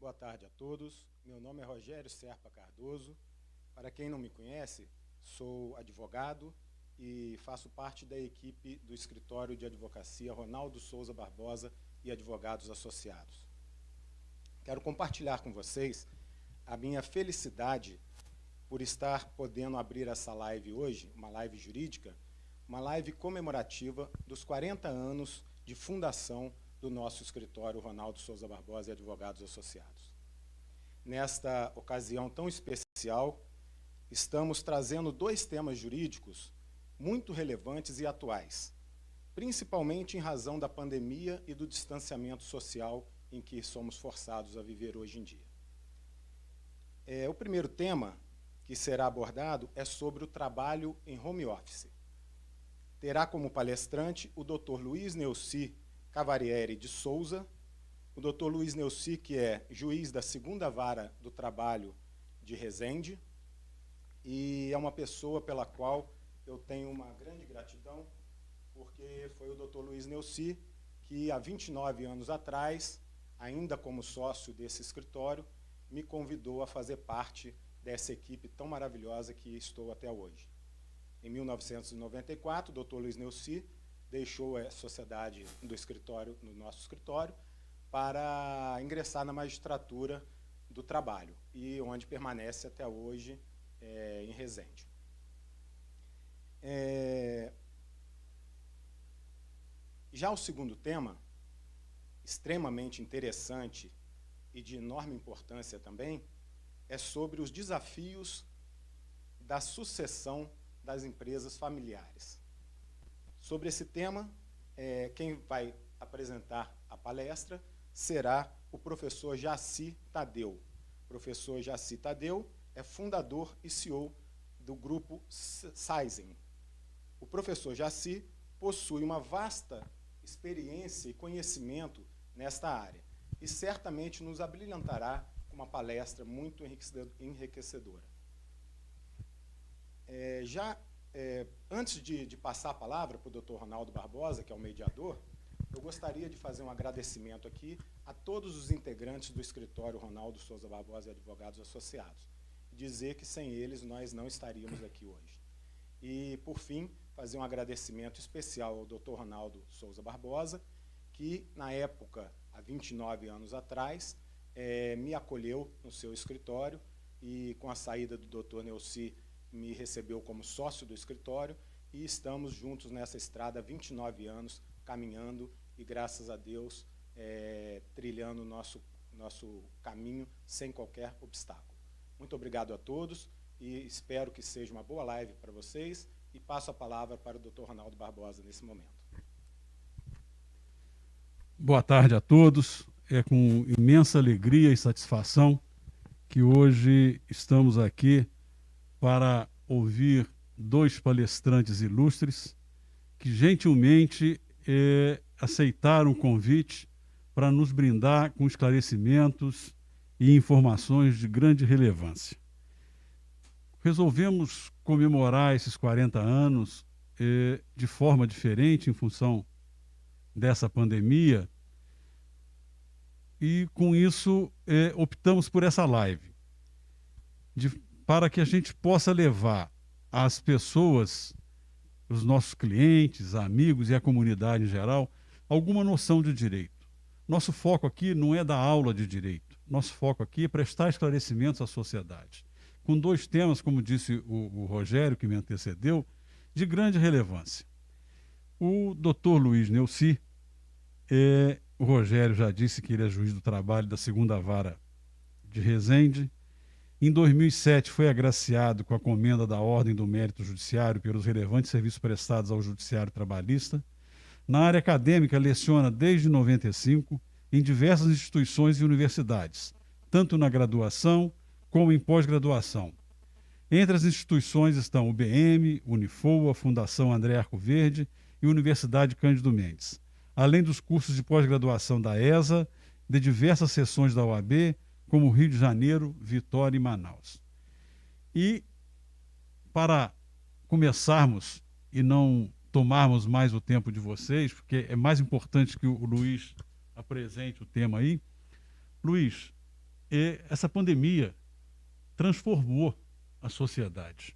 Boa tarde a todos. Meu nome é Rogério Serpa Cardoso. Para quem não me conhece, sou advogado e faço parte da equipe do escritório de advocacia Ronaldo Souza Barbosa e Advogados Associados. Quero compartilhar com vocês a minha felicidade por estar podendo abrir essa live hoje, uma live jurídica, uma live comemorativa dos 40 anos de fundação do nosso escritório Ronaldo Souza Barbosa e Advogados Associados. Nesta ocasião tão especial, estamos trazendo dois temas jurídicos muito relevantes e atuais, principalmente em razão da pandemia e do distanciamento social em que somos forçados a viver hoje em dia. O primeiro tema que será abordado é sobre o trabalho em home office. Terá como palestrante o Dr. Luiz Neuci Cavarieri de Souza, o Dr. Luiz Neuci, que é juiz da 2ª Vara do Trabalho de Resende, e é uma pessoa pela qual eu tenho uma grande gratidão, porque foi o Dr. Luiz Neuci que, há 29 anos atrás, ainda como sócio desse escritório, me convidou a fazer parte dessa equipe tão maravilhosa que estou até hoje. Em 1994, o Dr. Luiz Neuci deixou a sociedade do escritório, no nosso escritório, para ingressar na magistratura do trabalho, e onde permanece até hoje em Resende. Já o segundo tema, extremamente interessante e de enorme importância também, é sobre os desafios da sucessão das empresas familiares. Sobre esse tema, quem vai apresentar a palestra será o professor Jaci Tadeu. O professor Jaci Tadeu é fundador e CEO do grupo Sizing. O professor Jaci possui uma vasta experiência e conhecimento nesta área e certamente nos abrilhantará com uma palestra muito enriquecedora. Antes de passar a palavra para o Dr. Ronaldo Barbosa, que é o mediador, eu gostaria de fazer um agradecimento aqui a todos os integrantes do escritório Ronaldo Souza Barbosa e Advogados Associados. Dizer que sem eles nós não estaríamos aqui hoje. E, por fim, fazer um agradecimento especial ao Dr. Ronaldo Souza Barbosa, que, na época, há 29 anos atrás, me acolheu no seu escritório e, com a saída do Dr. Neuci, me recebeu como sócio do escritório e estamos juntos nessa estrada há 29 anos, caminhando e, graças a Deus, trilhando o nosso caminho sem qualquer obstáculo. Muito obrigado a todos e espero que seja uma boa live para vocês e passo a palavra para o Dr. Ronaldo Barbosa nesse momento. Boa tarde a todos. É com imensa alegria e satisfação que hoje estamos aqui para ouvir dois palestrantes ilustres que gentilmente aceitaram o convite para nos brindar com esclarecimentos e informações de grande relevância. Resolvemos comemorar esses 40 anos de forma diferente em função dessa pandemia e, com isso, optamos por essa live, para que a gente possa levar às pessoas, os nossos clientes, amigos e a comunidade em geral, alguma noção de direito. Nosso foco aqui não é dar aula de direito, nosso foco aqui é prestar esclarecimentos à sociedade, com dois temas, como disse o Rogério, que me antecedeu, de grande relevância. O Dr. Luiz Neuci, o Rogério já disse que ele é juiz do trabalho da 2ª Vara de Resende. Em 2007 foi agraciado com a comenda da Ordem do Mérito Judiciário pelos relevantes serviços prestados ao Judiciário Trabalhista. Na área acadêmica, leciona desde 95 em diversas instituições e universidades, tanto na graduação como em pós-graduação. Entre as instituições estão o BM, Unifoa, Fundação André Arco Verde e Universidade Cândido Mendes, além dos cursos de pós-graduação da ESA, de diversas seções da OAB, como Rio de Janeiro, Vitória e Manaus. E, para começarmos e não tomarmos mais o tempo de vocês, porque é mais importante que o Luiz apresente o tema aí. Luiz, essa pandemia transformou a sociedade.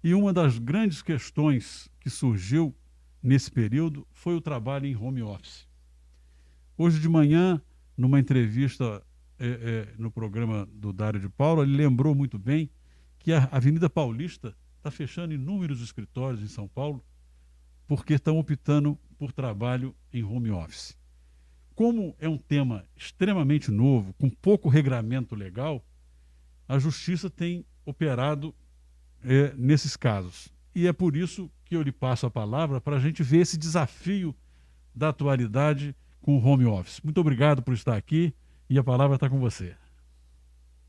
E uma das grandes questões que surgiu nesse período foi o trabalho em home office. Hoje de manhã, numa entrevista no programa do Dário de Paula, ele lembrou muito bem que a Avenida Paulista está fechando inúmeros escritórios em São Paulo porque estão optando por trabalho em home office. Como é um tema extremamente novo, com pouco regramento legal, a Justiça tem operado nesses casos. E é por isso que eu lhe passo a palavra para a gente ver esse desafio da atualidade com o home office. Muito obrigado por estar aqui e a palavra está com você.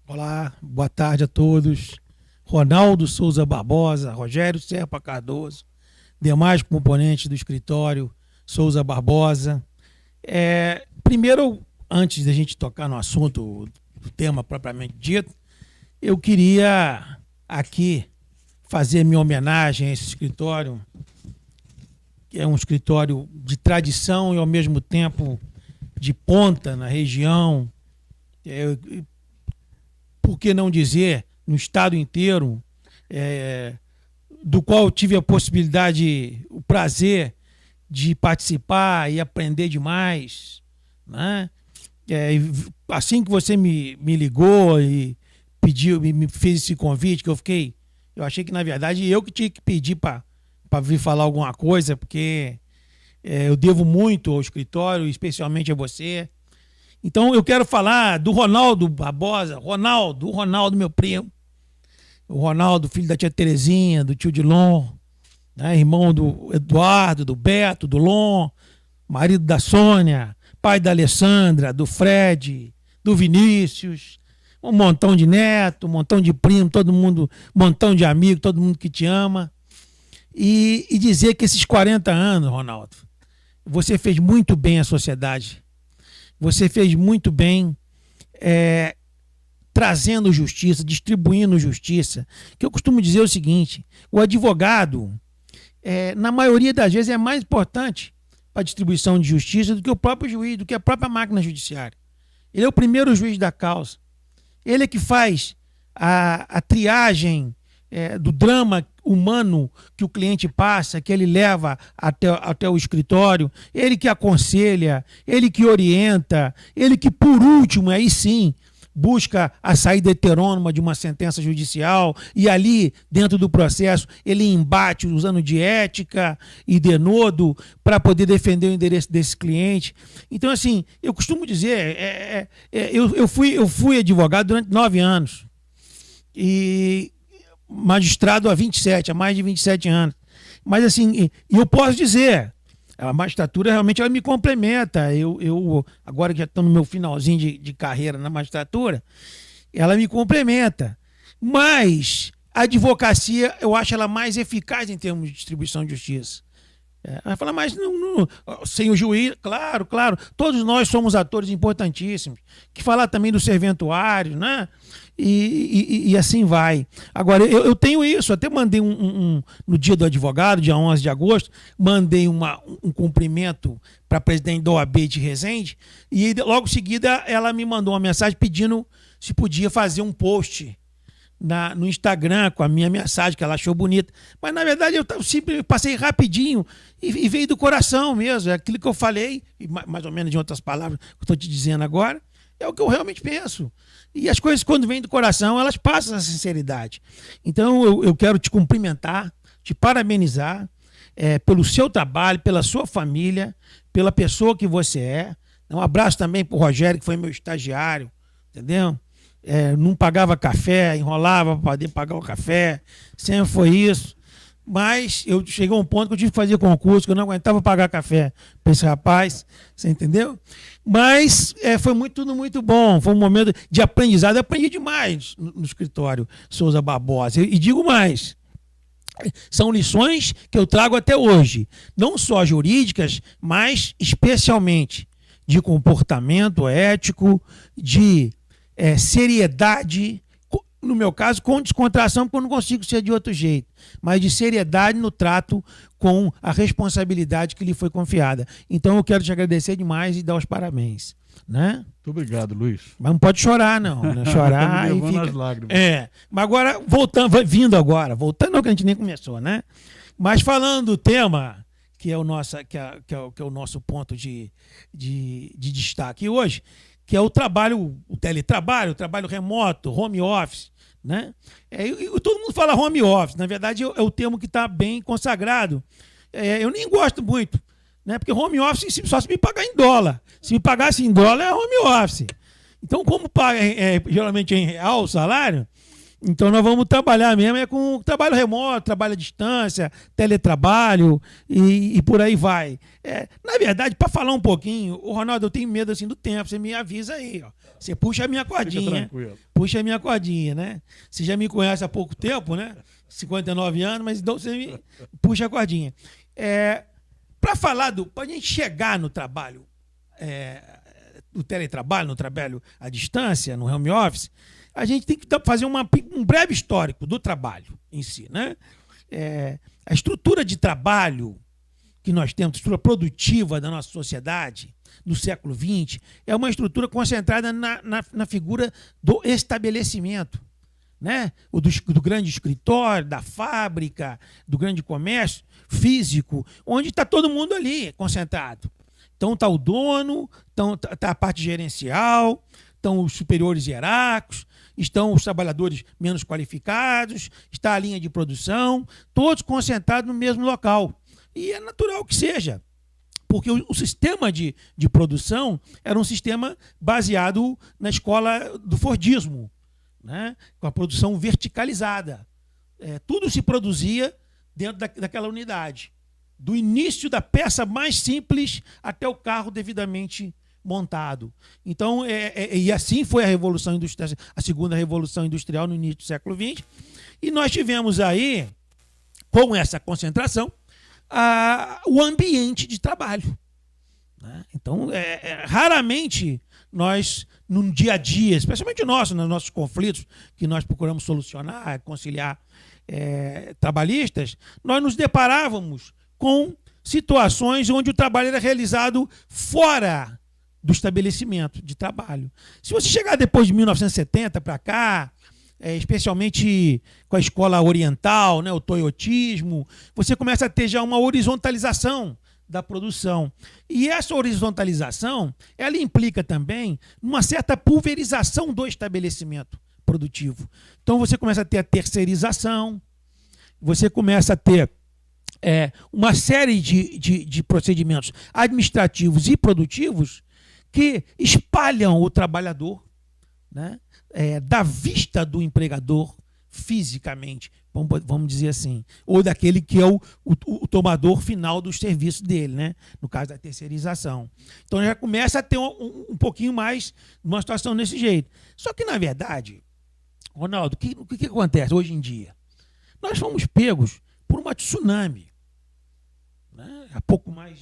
Olá, boa tarde a todos. Ronaldo Souza Barbosa, Rogério Serpa Cardoso, demais componentes do escritório Souza Barbosa. Primeiro, antes da gente tocar no assunto, do tema propriamente dito, eu queria aqui fazer minha homenagem a esse escritório, que é um escritório de tradição e ao mesmo tempo de ponta na região, por que não dizer, no estado inteiro, do qual eu tive a possibilidade, o prazer de participar e aprender demais, né? Assim que você me ligou e pediu, me fez esse convite, que eu achei que, na verdade, eu que tinha que pedir para vir falar alguma coisa, porque eu devo muito ao escritório, especialmente a você. Então, eu quero falar do Ronaldo Barbosa, Ronaldo, meu primo. O Ronaldo, filho da tia Terezinha, do tio Dilon, né, irmão do Eduardo, do Beto, do Lon, marido da Sônia, pai da Alessandra, do Fred, do Vinícius, um montão de neto, um montão de primo, todo mundo, um montão de amigo, todo mundo que te ama. E dizer que esses 40 anos, Ronaldo, você fez muito bem à sociedade. Você fez muito bem trazendo justiça, distribuindo justiça. Que eu costumo dizer o seguinte: o advogado, na maioria das vezes, é mais importante para a distribuição de justiça do que o próprio juiz, do que a própria máquina judiciária. Ele é o primeiro juiz da causa. Ele é que faz a triagem do drama humano que o cliente passa, que ele leva até o escritório, ele que aconselha, ele que orienta, ele que, por último, aí sim, busca a saída heterônoma de uma sentença judicial e ali, dentro do processo, ele embate usando de ética e denodo para poder defender o endereço desse cliente. Então, assim, eu costumo dizer, eu fui advogado durante 9 anos e magistrado há mais de 27 anos. Mas, assim, eu posso dizer, a magistratura realmente ela me complementa. Eu agora que já estou no meu finalzinho de carreira na magistratura, ela me complementa. Mas a advocacia, eu acho ela mais eficaz em termos de distribuição de justiça. Vai falar, mas sem o juiz, claro, todos nós somos atores importantíssimos. Que falar também do serventuário, né? E assim vai. Agora, eu tenho isso, até mandei no dia do advogado, dia 11 de agosto, mandei um cumprimento para a presidente da OAB de Resende, e logo em seguida ela me mandou uma mensagem pedindo se podia fazer um post no Instagram com a minha mensagem, que ela achou bonita. Mas, na verdade, eu sempre passei rapidinho e veio do coração mesmo. É aquilo que eu falei, e mais ou menos em outras palavras que eu estou te dizendo agora, é o que eu realmente penso. E as coisas, quando vêm do coração, elas passam a sinceridade. Então, eu quero te cumprimentar, te parabenizar pelo seu trabalho, pela sua família, pela pessoa que você é. Um abraço também para o Rogério, que foi meu estagiário, entendeu? Não pagava café, enrolava para poder pagar o café, sempre foi isso. Mas eu cheguei a um ponto que eu tive que fazer concurso, que eu não aguentava pagar café para esse rapaz, você entendeu? Mas foi tudo muito bom, foi um momento de aprendizado, eu aprendi demais no escritório Souza Barbosa. E digo mais, são lições que eu trago até hoje, não só jurídicas, mas especialmente de comportamento ético, de seriedade, no meu caso, com descontração, porque eu não consigo ser de outro jeito, mas de seriedade no trato com a responsabilidade que lhe foi confiada. Então eu quero te agradecer demais e dar os parabéns. né? Muito obrigado, Luiz. Mas não pode chorar, não. Né? Chorar Tá me e levando fica... as lágrimas. Mas agora, voltando não, que a gente nem começou, né? Mas falando do tema, que é o nosso ponto de destaque hoje, que é o trabalho, o teletrabalho, o trabalho remoto, home office, né? Todo mundo fala home office, na verdade é o termo que está bem consagrado. Eu nem gosto muito, né? Porque home office só se me pagar em dólar. Se me pagasse em dólar, é home office. Então, como paga geralmente em real o salário, então nós vamos trabalhar mesmo com trabalho remoto, trabalho à distância, teletrabalho e por aí vai. Na verdade, para falar um pouquinho, Ronaldo, eu tenho medo assim do tempo, você me avisa aí, ó. Você puxa a minha cordinha. Puxa a minha cordinha, né? Você já me conhece há pouco tempo, né? 59 anos, mas então você me puxa a cordinha. Para a gente chegar no trabalho, no teletrabalho, no trabalho à distância, no home office, a gente tem que fazer um breve histórico do trabalho em si, né? A estrutura de trabalho que nós temos, a estrutura produtiva da nossa sociedade no século XX, é uma estrutura concentrada na figura do estabelecimento, né? Do grande escritório, da fábrica, do grande comércio físico, onde está todo mundo ali concentrado. Então está o dono, está a parte gerencial, estão os superiores hierárquicos, estão os trabalhadores menos qualificados, está a linha de produção, todos concentrados no mesmo local. E é natural que seja, porque o sistema de produção era um sistema baseado na escola do Fordismo, né? Com a produção verticalizada. Tudo se produzia dentro daquela unidade, do início da peça mais simples até o carro devidamente montado. Então, e assim foi a Revolução Industrial, a segunda Revolução Industrial no início do século XX. E nós tivemos aí, com essa concentração, o ambiente de trabalho, né? Então, raramente nós, no dia a dia, especialmente nos nossos conflitos, que nós procuramos solucionar, conciliar trabalhistas, nós nos deparávamos com situações onde o trabalho era realizado fora do estabelecimento de trabalho. Se você chegar depois de 1970 para cá, especialmente com a escola oriental, né, o toyotismo, você começa a ter já uma horizontalização da produção. E essa horizontalização, ela implica também uma certa pulverização do estabelecimento produtivo. Então você começa a ter a terceirização, você começa a ter uma série de procedimentos administrativos e produtivos que espalham o trabalhador, né, da vista do empregador fisicamente, vamos dizer assim, ou daquele que é o tomador final dos serviços dele, né, no caso da terceirização. Então já começa a ter um pouquinho mais uma situação desse jeito. Só que, na verdade, Ronaldo, o que acontece hoje em dia? Nós fomos pegos por uma tsunami, né, há pouco mais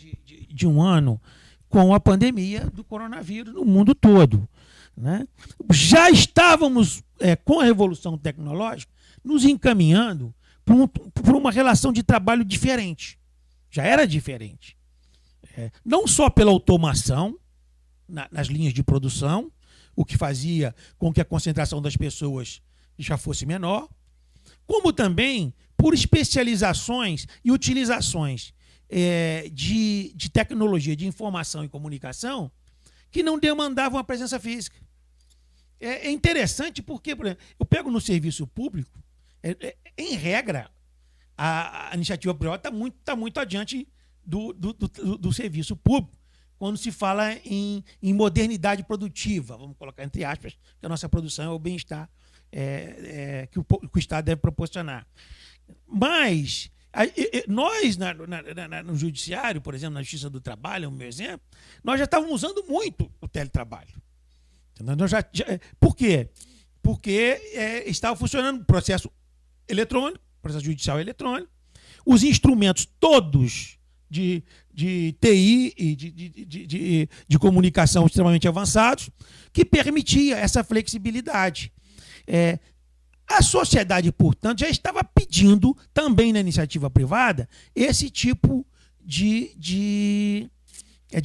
de um ano, com a pandemia do coronavírus no mundo todo, né? Já estávamos, com a revolução tecnológica, nos encaminhando para uma relação de trabalho diferente. Já era diferente. Não só pela automação nas linhas de produção, o que fazia com que a concentração das pessoas já fosse menor, como também por especializações e utilizações de tecnologia, de informação e comunicação que não demandavam a presença física. É interessante porque, por exemplo, eu pego no serviço público, em regra, a iniciativa privada está muito adiante do serviço público, quando se fala em modernidade produtiva, vamos colocar entre aspas, que a nossa produção é o bem-estar que o Estado deve proporcionar. Mas nós, no judiciário, por exemplo, na Justiça do Trabalho, é o meu exemplo, nós já estávamos usando muito o teletrabalho. Por quê? Porque estava funcionando o processo eletrônico, processo judicial eletrônico, os instrumentos todos de TI e de comunicação extremamente avançados, que permitia essa flexibilidade. A sociedade, portanto, já estava pedindo, também na iniciativa privada, esse tipo de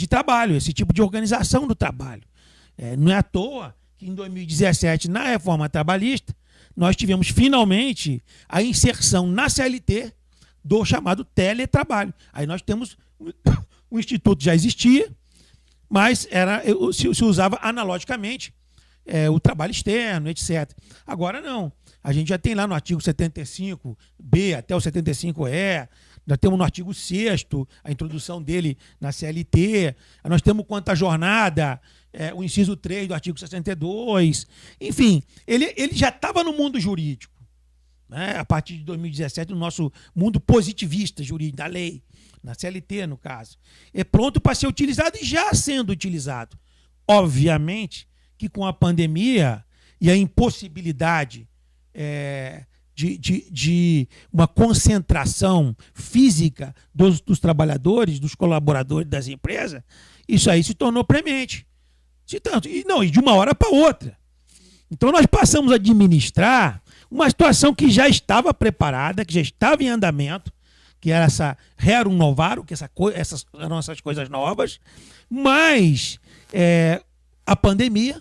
trabalho, esse tipo de organização do trabalho. Não é à toa que em 2017, na reforma trabalhista, nós tivemos finalmente a inserção na CLT do chamado teletrabalho. Aí nós temos, o Instituto já existia, mas se usava analogicamente o trabalho externo, etc. Agora não. A gente já tem lá no artigo 75B até o 75E, nós temos no artigo 6º a introdução dele na CLT, nós temos quanto à jornada, o inciso 3 do artigo 62, enfim, ele já estava no mundo jurídico, né, a partir de 2017, no nosso mundo positivista jurídico, da lei, na CLT, no caso. É pronto para ser utilizado e já sendo utilizado. Obviamente que com a pandemia e a impossibilidade de uma concentração física dos trabalhadores, dos colaboradores das empresas, isso aí se tornou premente. E de uma hora para outra. Então nós passamos a administrar uma situação que já estava preparada, que já estava em andamento, que era essa rerum novarum, que essas eram essas coisas novas, mas a pandemia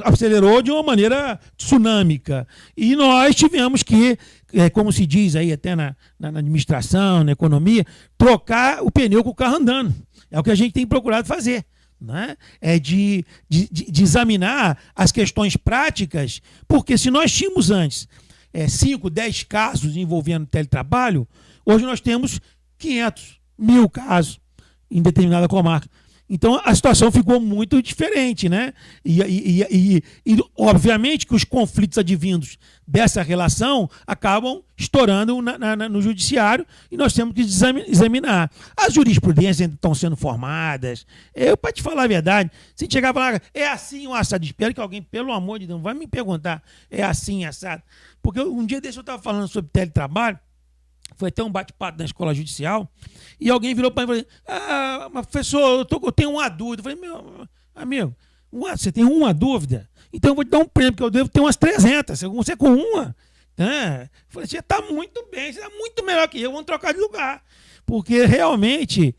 acelerou de uma maneira tsunâmica. E nós tivemos que, como se diz aí até na administração, na economia, trocar o pneu com o carro andando. É o que a gente tem procurado fazer. Né? De examinar as questões práticas, porque se nós tínhamos antes 5, 10 casos envolvendo teletrabalho, hoje nós temos 500, 1000 casos em determinada comarca. Então a situação ficou muito diferente, né? E obviamente que os conflitos advindos dessa relação acabam estourando no judiciário e nós temos que examinar. As jurisprudências ainda estão sendo formadas. Para te falar a verdade, se chegar e falar, é assim o assado, espero que alguém, pelo amor de Deus, vai me perguntar, é assim assado. Porque um dia desse eu estava falando sobre teletrabalho, foi até um bate-papo na escola judicial, e alguém virou para mim e falou, professor, eu tenho uma dúvida. Eu falei, meu amigo, você tem uma dúvida? Então eu vou te dar um prêmio, porque eu devo ter umas 300, você com uma. Né? Eu falei, você está muito bem, você está muito melhor que eu, vamos trocar de lugar. Porque realmente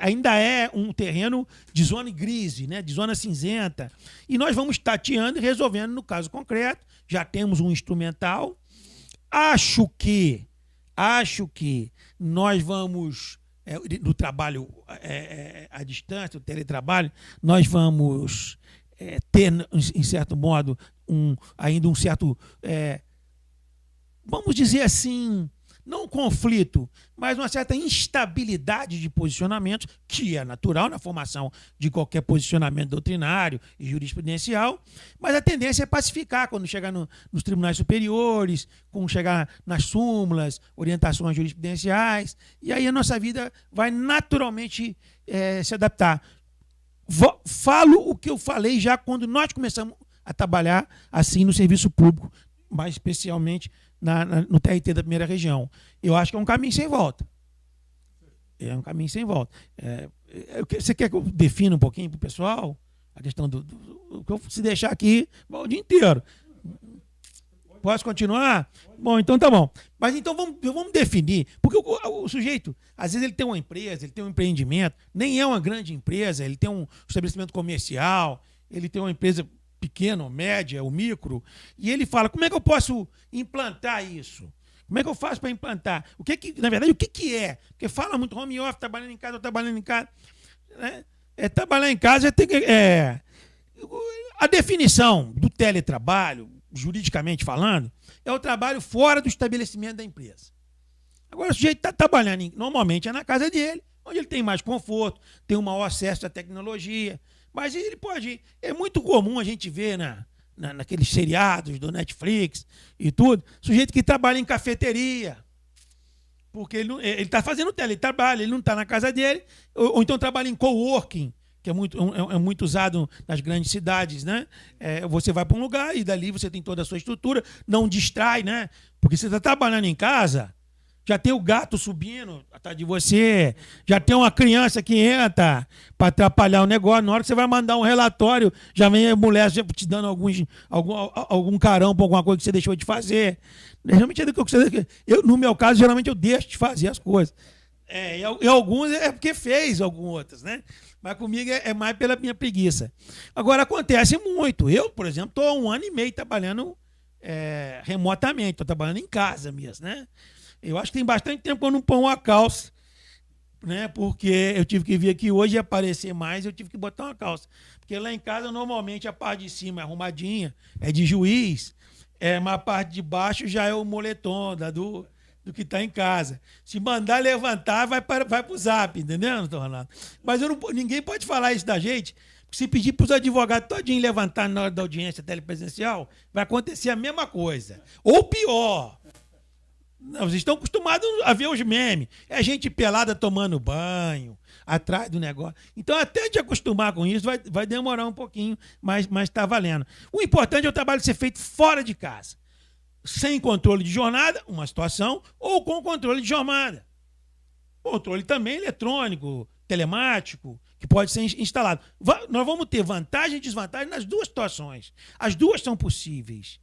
ainda é um terreno de zona grise, né? De zona cinzenta. E nós vamos tateando e resolvendo no caso concreto. Já temos um instrumental. Acho que nós vamos, no trabalho à distância, o teletrabalho, nós vamos ter, em certo modo, ainda um certo, vamos dizer assim, não um conflito, mas uma certa instabilidade de posicionamentos, que é natural na formação de qualquer posicionamento doutrinário e jurisprudencial, mas a tendência é pacificar quando chegar nos tribunais superiores, quando chegar nas súmulas, orientações jurisprudenciais, e aí a nossa vida vai naturalmente se adaptar. Falo o que eu falei já quando nós começamos a trabalhar assim no serviço público, mais especialmente no TRT da primeira região. Eu acho que é um caminho sem volta. É um caminho sem volta. Você quer que eu defina um pouquinho para o pessoal a questão do que eu se deixar aqui o dia inteiro? Posso continuar? Bom, então tá bom. Mas então vamos definir, porque o sujeito, às vezes ele tem uma empresa, ele tem um empreendimento, nem é uma grande empresa, ele tem um estabelecimento comercial, ele tem uma empresa pequena, média, o micro, e ele fala, como é que eu posso implantar isso? Como é que eu faço para implantar? Na verdade, o que é? Porque fala muito home office, trabalhando em casa, ou trabalhando em casa. Né? Trabalhar em casa tem que... a definição do teletrabalho, juridicamente falando, é o trabalho fora do estabelecimento da empresa. Agora, o sujeito está trabalhando, normalmente é na casa dele, onde ele tem mais conforto, tem um maior acesso à tecnologia, mas ele pode... É muito comum a gente ver naqueles seriados do Netflix e tudo, sujeito que trabalha em cafeteria, porque ele está fazendo teletrabalho, ele não está na casa dele, ou então trabalha em coworking, que é muito usado nas grandes cidades, né? Você vai para um lugar e dali você tem toda a sua estrutura, não distrai, né? Porque você está trabalhando em casa, já tem o gato subindo atrás de você, já tem uma criança que entra para atrapalhar o negócio. Na hora que você vai mandar um relatório, já vem a mulher te dando algum carão por alguma coisa que você deixou de fazer. Geralmente no meu caso, geralmente eu deixo de fazer as coisas. E alguns é porque fez algumas outras, né? Mas comigo é mais pela minha preguiça. Agora, acontece muito. Eu, por exemplo, estou há 1 ano e meio trabalhando remotamente, estou trabalhando em casa mesmo, né? Eu acho que tem bastante tempo que eu não ponho uma calça, né? Porque eu tive que vir aqui hoje e aparecer mais, eu tive que botar uma calça. Porque lá em casa, normalmente, a parte de cima é arrumadinha, é de juiz, mas a parte de baixo já é o moletom do que está em casa. Se mandar levantar, vai para o zap, entendeu, doutor Ronaldo? Mas ninguém pode falar isso da gente. Se pedir para os advogados todinho levantar na hora da audiência telepresencial, vai acontecer a mesma coisa. Ou pior. Não, vocês estão acostumados a ver os memes. É gente pelada tomando banho, atrás do negócio. Então, até de acostumar com isso, vai demorar um pouquinho, mas está valendo. O importante é o trabalho ser feito fora de casa. Sem controle de jornada, uma situação, ou com controle de jornada. Controle também eletrônico, telemático, que pode ser instalado. Nós vamos ter vantagem e desvantagem nas duas situações. As duas são possíveis.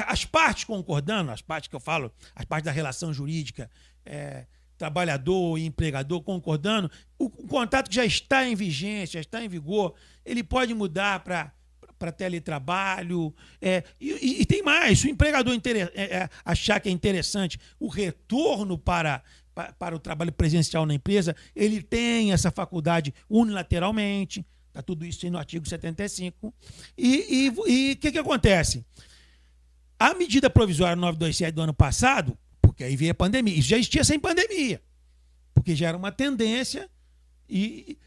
As partes concordando, as partes que eu falo, as partes da relação jurídica, trabalhador e empregador concordando, o contrato que já está em vigência, já está em vigor, ele pode mudar para teletrabalho. E tem mais, se o empregador achar que é interessante o retorno para o trabalho presencial na empresa, ele tem essa faculdade unilateralmente. Está tudo isso no artigo 75. E o que acontece? A medida provisória 927 do ano passado, porque aí veio a pandemia, isso já existia sem pandemia, porque já era uma tendência, e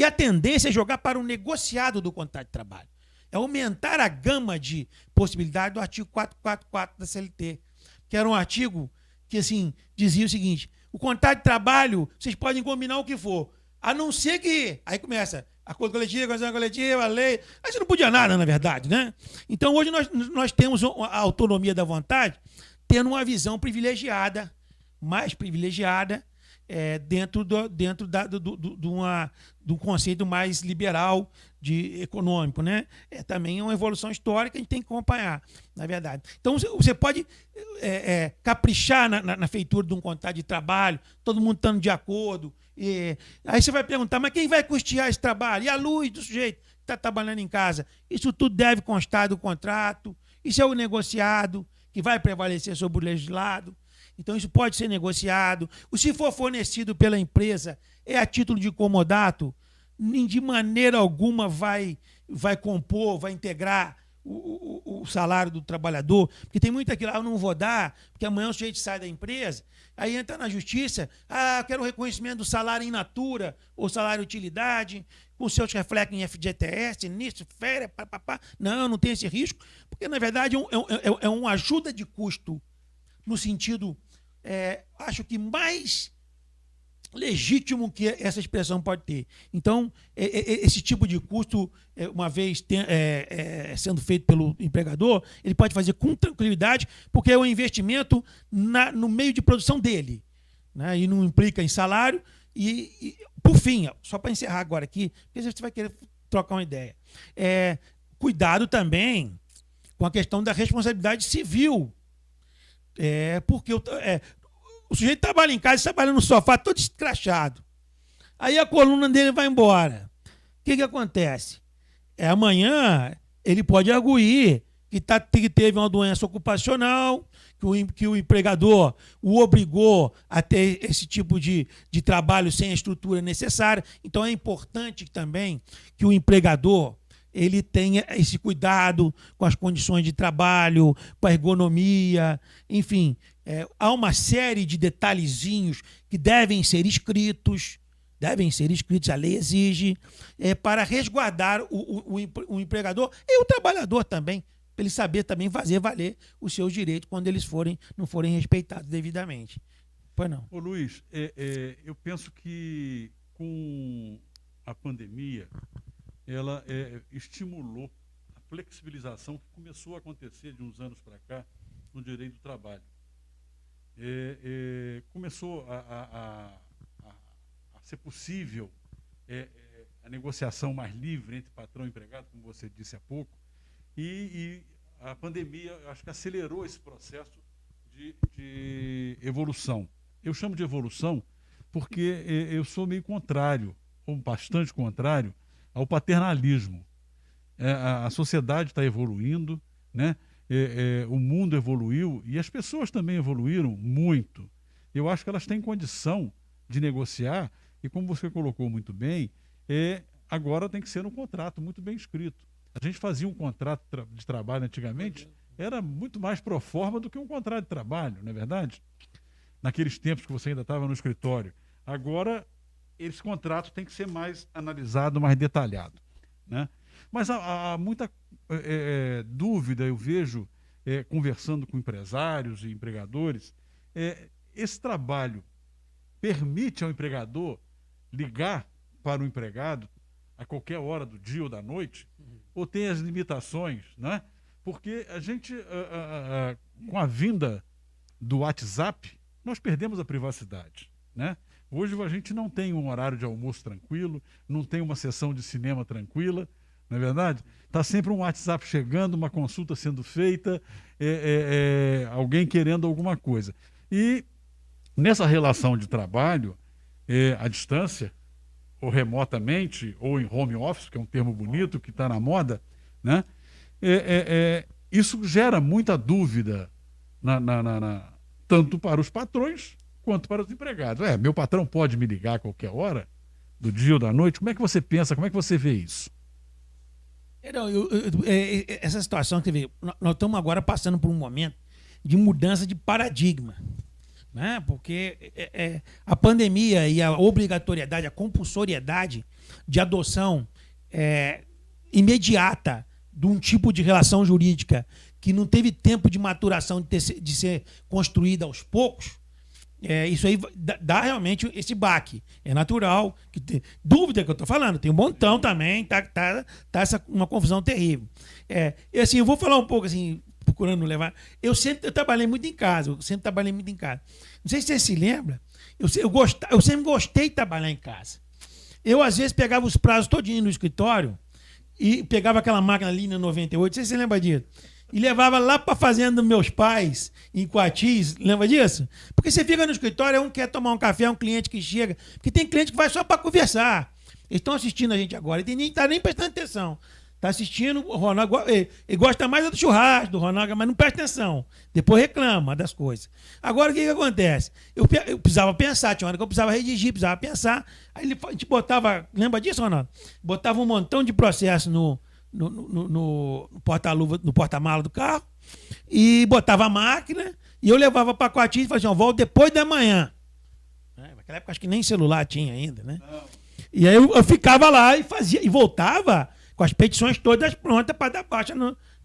a tendência é jogar para o negociado do contrato de trabalho. É aumentar a gama de possibilidades do artigo 444 da CLT, que era um artigo que assim, dizia o seguinte: o contrato de trabalho, vocês podem combinar o que for, a não ser que... Aí começa acordo coletivo, condição coletiva, lei... Aí você não podia nada, na verdade, né? Então, hoje nós temos a autonomia da vontade tendo uma visão privilegiada, mais privilegiada, dentro do conceito mais liberal econômico, né? Também uma evolução histórica que a gente tem que acompanhar, na verdade. Então, você pode caprichar na feitura de um contrato de trabalho, todo mundo estando de acordo. Aí você vai perguntar, mas quem vai custear esse trabalho? E a luz do sujeito que está trabalhando em casa? Isso tudo deve constar do contrato. Isso é o negociado que vai prevalecer sobre o legislado. Então, isso pode ser negociado. Se for fornecido pela empresa, é a título de comodato, de maneira alguma vai compor, vai integrar o salário do trabalhador, porque tem muito aquilo, eu não vou dar, porque amanhã o sujeito sai da empresa, aí entra na justiça, quero o reconhecimento do salário in natura, ou salário utilidade, com seus reflexos em FGTS, início, férias, papapá. Não tem esse risco, porque na verdade é uma ajuda de custo, no sentido, acho que mais legítimo que essa expressão pode ter. Então, esse tipo de custo, uma vez sendo feito pelo empregador, ele pode fazer com tranquilidade, porque é um investimento no meio de produção dele, né? E não implica em salário. E por fim, só para encerrar agora aqui, porque você vai querer trocar uma ideia. Cuidado também com a questão da responsabilidade civil. Porque o sujeito trabalha em casa, trabalha no sofá, todo escrachado. Aí a coluna dele vai embora. O que acontece? Amanhã ele pode arguir que teve uma doença ocupacional, que o empregador o obrigou a ter esse tipo de trabalho sem a estrutura necessária. Então é importante também que o empregador ele tenha esse cuidado com as condições de trabalho, com a ergonomia, enfim. Há uma série de detalhezinhos que devem ser escritos, a lei exige, para resguardar o empregador e o trabalhador também, para ele saber também fazer valer os seus direitos quando eles não forem respeitados devidamente. Pois não. Ô Luiz, eu penso que com a pandemia, ela estimulou a flexibilização que começou a acontecer de uns anos para cá no direito do trabalho. Começou a ser possível a negociação mais livre entre patrão e empregado, como você disse há pouco, e a pandemia, acho que acelerou esse processo de evolução. Eu chamo de evolução porque eu sou meio contrário, ou bastante contrário, ao paternalismo. A sociedade está evoluindo, né? O mundo evoluiu e as pessoas também evoluíram muito. Eu acho que elas têm condição de negociar e, como você colocou muito bem, agora tem que ser um contrato muito bem escrito. A gente fazia um contrato de trabalho antigamente, era muito mais pro forma do que um contrato de trabalho, não é verdade? Naqueles tempos que você ainda estava no escritório. Agora, esse contrato tem que ser mais analisado, mais detalhado, né? Mas há muita dúvida, eu vejo, conversando com empresários e empregadores, esse trabalho permite ao empregador ligar para o empregado a qualquer hora do dia ou da noite, ou tem as limitações, né? Porque a gente, com a vinda do WhatsApp, nós perdemos a privacidade, né? Hoje a gente não tem um horário de almoço tranquilo, não tem uma sessão de cinema tranquila, não é verdade? Está sempre um WhatsApp chegando, uma consulta sendo feita, alguém querendo alguma coisa. E nessa relação de trabalho, à distância, ou remotamente, ou em home office, que é um termo bonito, que está na moda, né? Isso gera muita dúvida tanto para os patrões quanto para os empregados. Meu patrão pode me ligar a qualquer hora, do dia ou da noite? Como é que você pensa, como é que você vê isso? Essa situação que nós estamos agora passando por um momento de mudança de paradigma, né? Porque a pandemia e a obrigatoriedade, a compulsoriedade de adoção imediata de um tipo de relação jurídica que não teve tempo de maturação de ser construída aos poucos, isso aí dá realmente esse baque. É natural. Dúvida que eu estou falando, tem um montão também, tá uma confusão terrível. E assim, eu vou falar um pouco assim, procurando levar. Eu trabalhei muito em casa, Não sei se você se lembra, eu sempre gostei de trabalhar em casa. Eu, às vezes, pegava os prazos todinho no escritório e pegava aquela máquina Linha 98, não sei se você lembra disso, e levava lá para a fazenda dos meus pais, em Coatis, lembra disso? Porque você fica no escritório, um quer tomar um café, um cliente que chega, porque tem cliente que vai só para conversar. Eles estão assistindo a gente agora, e nem está nem prestando atenção. Está assistindo, o Ronaldo, ele gosta mais do churrasco do Ronaldo, mas não presta atenção. Depois reclama das coisas. Agora, o que acontece? Eu precisava pensar, tinha uma hora que eu precisava redigir, precisava pensar. Aí a gente botava, lembra disso, Ronaldo? Botava um montão de processo no porta-luva, no porta-mala do carro, e botava a máquina, e eu levava para Coatis e falava assim, volto depois da manhã. Naquela época acho que nem celular tinha ainda, né? Não. E aí eu ficava lá e fazia, e voltava com as petições todas prontas para dar baixa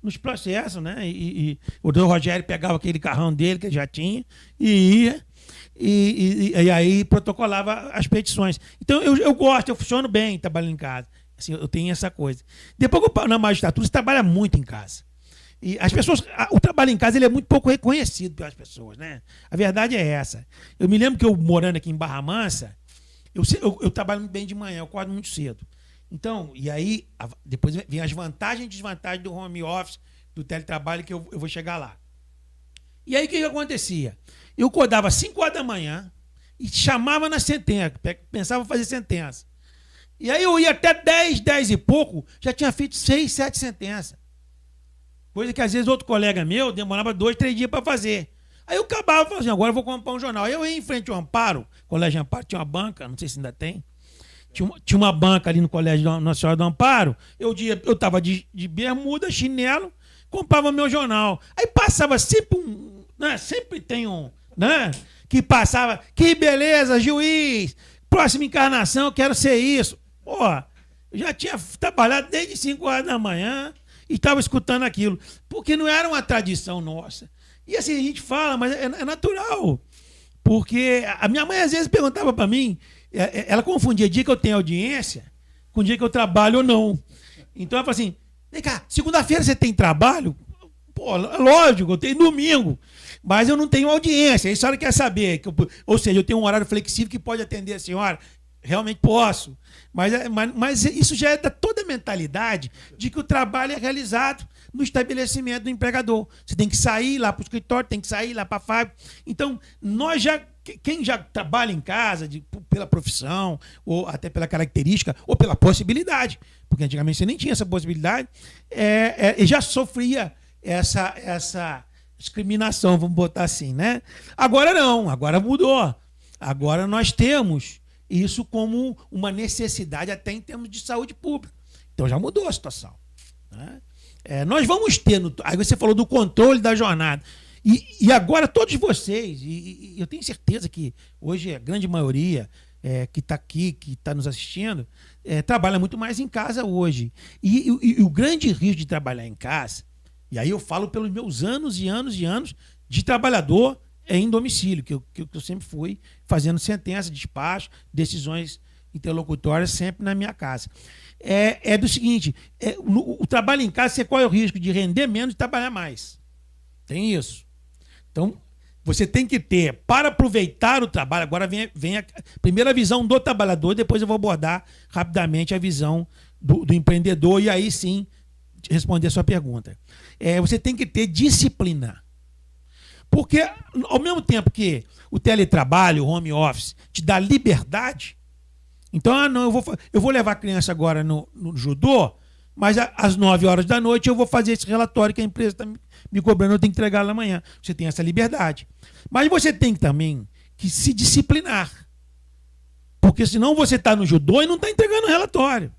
nos processos, né? E o doutor Rogério pegava aquele carrão dele que já tinha e ia, e aí protocolava as petições. Então eu gosto, eu funciono bem trabalhando em casa. Assim, eu tenho essa coisa. Depois que eu paro na magistratura, você trabalha muito em casa. E as pessoas, o trabalho em casa ele é muito pouco reconhecido pelas pessoas, né? A verdade é essa. Eu me lembro que eu, morando aqui em Barra Mansa, eu trabalho muito bem de manhã, eu acordo muito cedo. Então, e aí, depois vem as vantagens e desvantagens do home office, do teletrabalho, que eu vou chegar lá. E aí, o que acontecia? Eu acordava às 5 horas da manhã e chamava na sentença, pensava em fazer sentença. E aí eu ia até 10 e pouco, já tinha feito 6, 7 sentenças. Coisa que às vezes outro colega meu demorava 2, 3 dias para fazer. Aí eu acabava falando assim, agora eu vou comprar um jornal. Aí eu ia em frente ao Amparo, Colégio Amparo, tinha uma banca, não sei se ainda tem. Tinha uma banca ali no Colégio Nossa Senhora do Amparo. Eu estava de bermuda, chinelo, comprava meu jornal. Aí passava sempre sempre tem um, né? Que passava, que beleza, juiz, próxima encarnação, eu quero ser isso. Pô, eu já tinha trabalhado desde 5 horas da manhã e estava escutando aquilo, porque não era uma tradição nossa. E assim, a gente fala, mas é natural. Porque a minha mãe às vezes perguntava para mim, ela confundia dia que eu tenho audiência com dia que eu trabalho ou não. Então ela falou assim, vem cá, segunda-feira você tem trabalho? Pô, lógico, eu tenho domingo, mas eu não tenho audiência. Aí a senhora quer saber, ou seja, eu tenho um horário flexível que pode atender a senhora. Realmente posso. Mas isso já é da toda a mentalidade de que o trabalho é realizado no estabelecimento do empregador. Você tem que sair lá para o escritório, tem que sair lá para a fábrica. Então, nós já quem já trabalha em casa pela profissão, ou até pela característica, ou pela possibilidade, porque antigamente você nem tinha essa possibilidade, e já sofria essa discriminação, vamos botar assim, né? Agora não, agora mudou. Agora nós temos isso como uma necessidade até em termos de saúde pública. Então já mudou a situação, né? Nós vamos ter, aí você falou do controle da jornada, e agora todos vocês, e eu tenho certeza que hoje a grande maioria que está aqui, que está nos assistindo, trabalha muito mais em casa hoje. E o grande risco de trabalhar em casa, e aí eu falo pelos meus anos e anos e anos de trabalhador em domicílio, que eu sempre fui fazendo sentença, despacho, decisões interlocutórias sempre na minha casa. Do seguinte, o trabalho em casa, qual é o risco? De render menos e trabalhar mais. Tem isso. Então, você tem que ter, para aproveitar o trabalho, agora vem a primeira visão do trabalhador, depois eu vou abordar rapidamente a visão do empreendedor, e aí sim responder a sua pergunta. Você tem que ter disciplina. Porque, ao mesmo tempo que o teletrabalho, o home office, te dá liberdade, então, não, eu vou levar a criança agora no judô, mas às 9 horas da noite eu vou fazer esse relatório que a empresa está me cobrando, eu tenho que entregar lá amanhã. Você tem essa liberdade. Mas você tem também que se disciplinar. Porque senão você está no judô e não está entregando o relatório.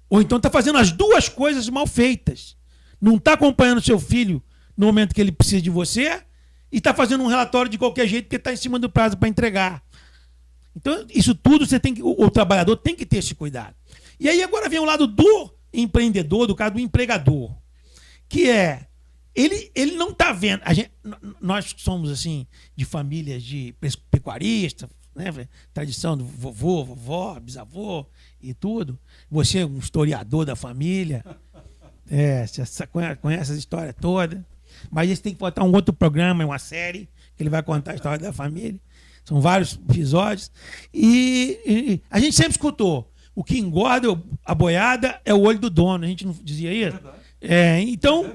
Ou então está fazendo as duas coisas mal feitas. Não está acompanhando seu filho no momento que ele precisa de você e está fazendo um relatório de qualquer jeito porque está em cima do prazo para entregar. Então, isso tudo o trabalhador tem que ter esse cuidado. E aí agora vem o lado do empreendedor, do caso do empregador, que ele não está vendo. Nós somos assim de famílias de pecuaristas, né? Tradição do vovô, vovó, bisavô e tudo. Você é um historiador da família, você conhece essa história toda. Mas esse tem que botar um outro programa, uma série, que ele vai contar a história da família. São vários episódios. E a gente sempre escutou: o que engorda a boiada é o olho do dono. A gente não dizia isso? Então,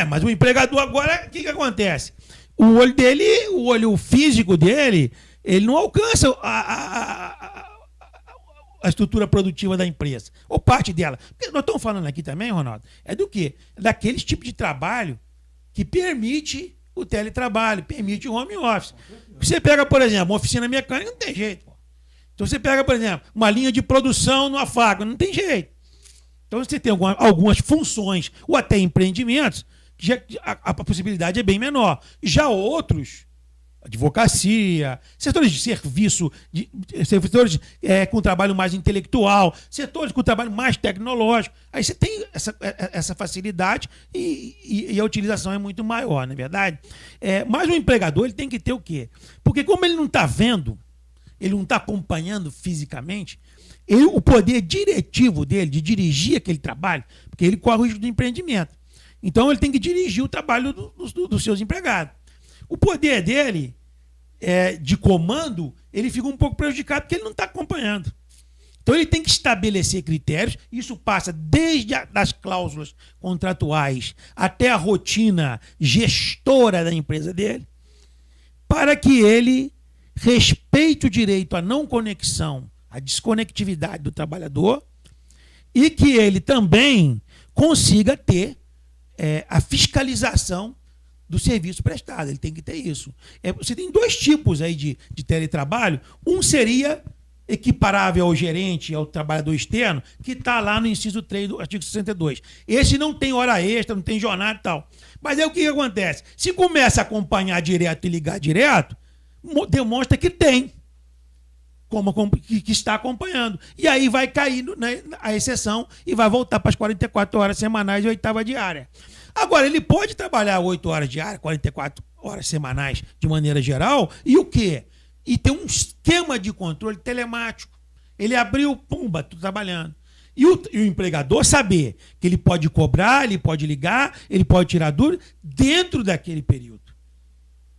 mas o empregador agora, o que acontece? O olho dele, o olho físico dele, ele não alcança a estrutura produtiva da empresa, ou parte dela. Porque nós estamos falando aqui também, Ronaldo, do quê? Daqueles tipos de trabalho que permite o teletrabalho, permite o home office. Você pega, por exemplo, uma oficina mecânica, não tem jeito. Então você pega, por exemplo, uma linha de produção numa fábrica, não tem jeito. Então você tem algumas funções, ou até empreendimentos, que a possibilidade é bem menor. Já outros, advocacia, setores de serviço, setores com trabalho mais intelectual, setores com trabalho mais tecnológico. Aí você tem essa facilidade e a utilização é muito maior, não é verdade? Mas o empregador ele tem que ter o quê? Porque como ele não está vendo, ele não está acompanhando fisicamente, o poder diretivo dele de dirigir aquele trabalho, porque ele corre o risco do empreendimento. Então ele tem que dirigir o trabalho dos seus empregados. O poder dele de comando, ele fica um pouco prejudicado porque ele não está acompanhando. Então ele tem que estabelecer critérios, isso passa desde as cláusulas contratuais até a rotina gestora da empresa dele, para que ele respeite o direito à não conexão, à desconectividade do trabalhador, e que ele também consiga ter a fiscalização do serviço prestado. Ele tem que ter isso. Você tem dois tipos aí de teletrabalho. Um seria equiparável ao gerente, ao trabalhador externo, que está lá no inciso 3 do artigo 62. Esse não tem hora extra, não tem jornada e tal. Mas aí o que acontece? Se começa a acompanhar direto e ligar direto, demonstra que tem, que está acompanhando. E aí vai cair a exceção e vai voltar para as 44 horas semanais e 8ª diária. Agora, ele pode trabalhar 8 horas diárias, 44 horas semanais de maneira geral, e o quê? E ter um esquema de controle telemático. Ele abriu, pumba, estou trabalhando. E o empregador saber que ele pode cobrar, ele pode ligar, ele pode tirar dúvida dentro daquele período.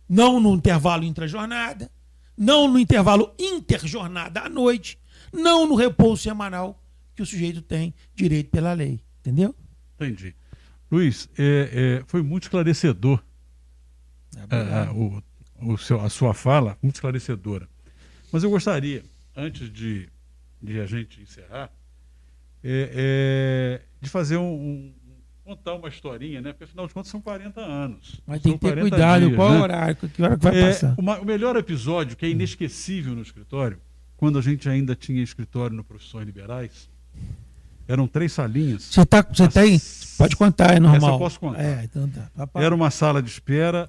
Não no intervalo intrajornada, não no intervalo interjornada à noite, não no repouso semanal que o sujeito tem direito pela lei. Entendeu? Entendi. Luiz, foi muito esclarecedor a sua fala, muito esclarecedora. Mas eu gostaria, antes de a gente encerrar, de fazer contar uma historinha, né? Porque afinal de contas são 40 anos. Mas tem que ter 40 cuidado, dias, qual né? horário, que hora que vai passar. O melhor episódio, que é inesquecível no escritório, quando a gente ainda tinha escritório no Profissões Liberais, eram 3 salinhas. Você tá aí? Pode contar, é normal. Essa eu posso contar. Então tá. Era uma sala de espera,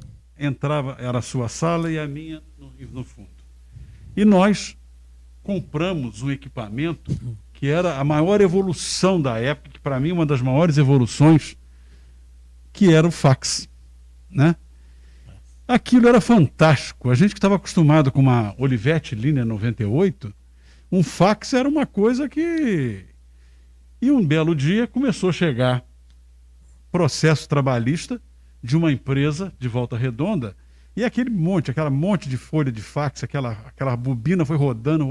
era a sua sala e a minha no fundo. E nós compramos um equipamento que era a maior evolução da época, que para mim uma das maiores evoluções, que era o fax, né? Aquilo era fantástico. A gente que estava acostumado com uma Olivetti Linea 98, um fax era uma coisa que... E um belo dia começou a chegar processo trabalhista de uma empresa de Volta Redonda, e aquela monte de folha de fax, aquela bobina foi rodando.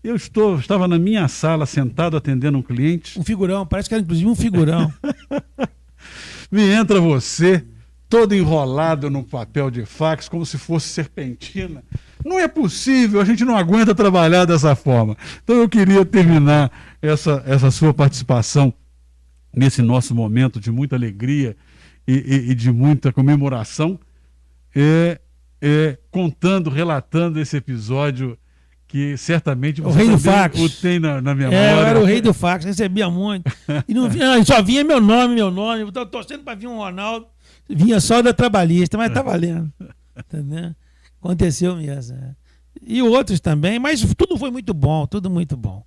Eu estava na minha sala, sentado, atendendo um cliente. Um figurão, parece que era inclusive um figurão. Me entra você, todo enrolado num papel de fax, como se fosse serpentina. Não é possível, a gente não aguenta trabalhar dessa forma. Então eu queria terminar essa sua participação nesse nosso momento de muita alegria e de muita comemoração, relatando esse episódio que certamente o rei do fax. O tem na memória. Eu era o rei do fax, recebia muito. E não vinha, só vinha meu nome. Eu estava torcendo para vir um Ronaldo, vinha só da trabalhista, mas tá valendo. Entendeu? Aconteceu mesmo. E outros também, mas tudo foi muito bom, tudo muito bom.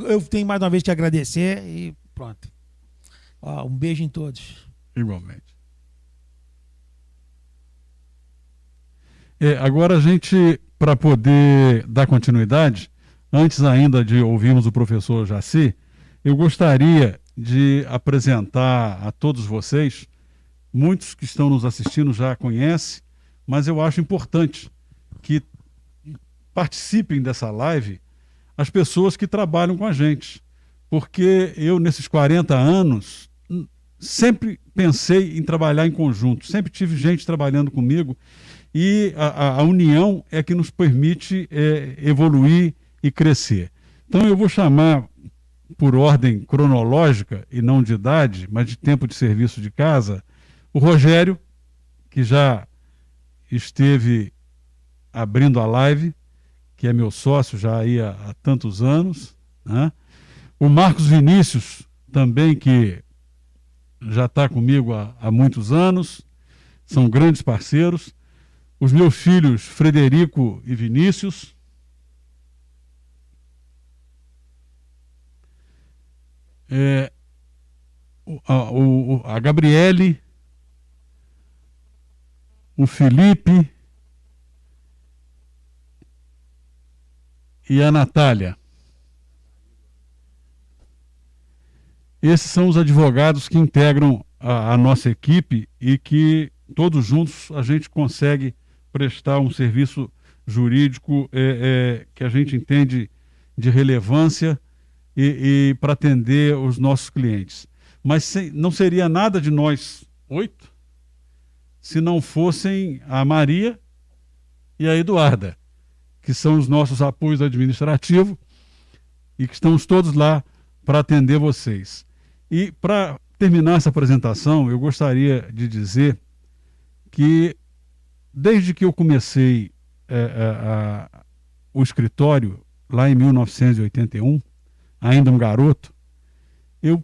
Eu tenho mais uma vez que agradecer e pronto. Um beijo em todos. Igualmente. Agora a gente, para poder dar continuidade, antes ainda de ouvirmos o professor Jaci, eu gostaria de apresentar a todos vocês, muitos que estão nos assistindo já conhecem, mas eu acho importante que participem dessa live as pessoas que trabalham com a gente, porque eu, nesses 40 anos, sempre pensei em trabalhar em conjunto, sempre tive gente trabalhando comigo, e a união é que nos permite evoluir e crescer. Então eu vou chamar, por ordem cronológica e não de idade, mas de tempo de serviço de casa, o Rogério, que já esteve abrindo a live, que é meu sócio já aí há tantos anos, né? O Marcos Vinícius, também, que já está comigo há muitos anos, são grandes parceiros. Os meus filhos, Frederico e Vinícius. A Gabriele, o Felipe e a Natália. Esses são os advogados que integram a nossa equipe e que todos juntos a gente consegue prestar um serviço jurídico que a gente entende de relevância e para atender os nossos clientes. Mas não seria nada de nós 8 se não fossem a Maria e a Eduarda, que são os nossos apoios administrativos e que estamos todos lá para atender vocês. E para terminar essa apresentação, eu gostaria de dizer que desde que eu comecei o escritório, lá em 1981, ainda um garoto, eu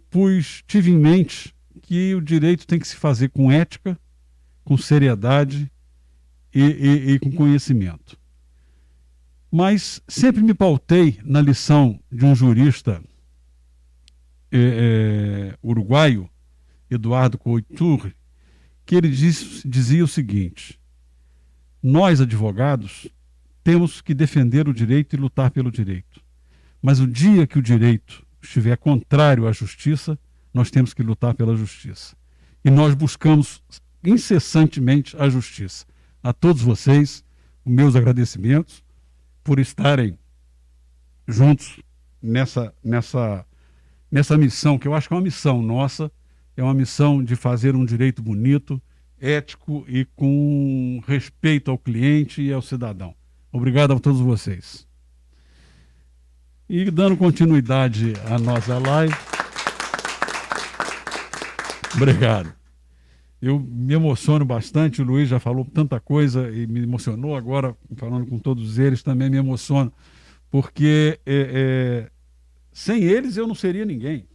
tive em mente que o direito tem que se fazer com ética, com seriedade e com conhecimento. Mas sempre me pautei na lição de um jurista uruguaio, Eduardo Coitur, que ele dizia o seguinte: nós, advogados, temos que defender o direito e lutar pelo direito. Mas o dia que o direito estiver contrário à justiça, nós temos que lutar pela justiça. E nós buscamos incessantemente a justiça. A todos vocês, os meus agradecimentos por estarem juntos nessa missão, que eu acho que é uma missão nossa, é uma missão de fazer um direito bonito, ético e com respeito ao cliente e ao cidadão. Obrigado a todos vocês. E dando continuidade à nossa live. Obrigado. Eu me emociono bastante, o Luiz já falou tanta coisa e me emocionou, agora falando com todos eles também me emociono, porque sem eles eu não seria ninguém.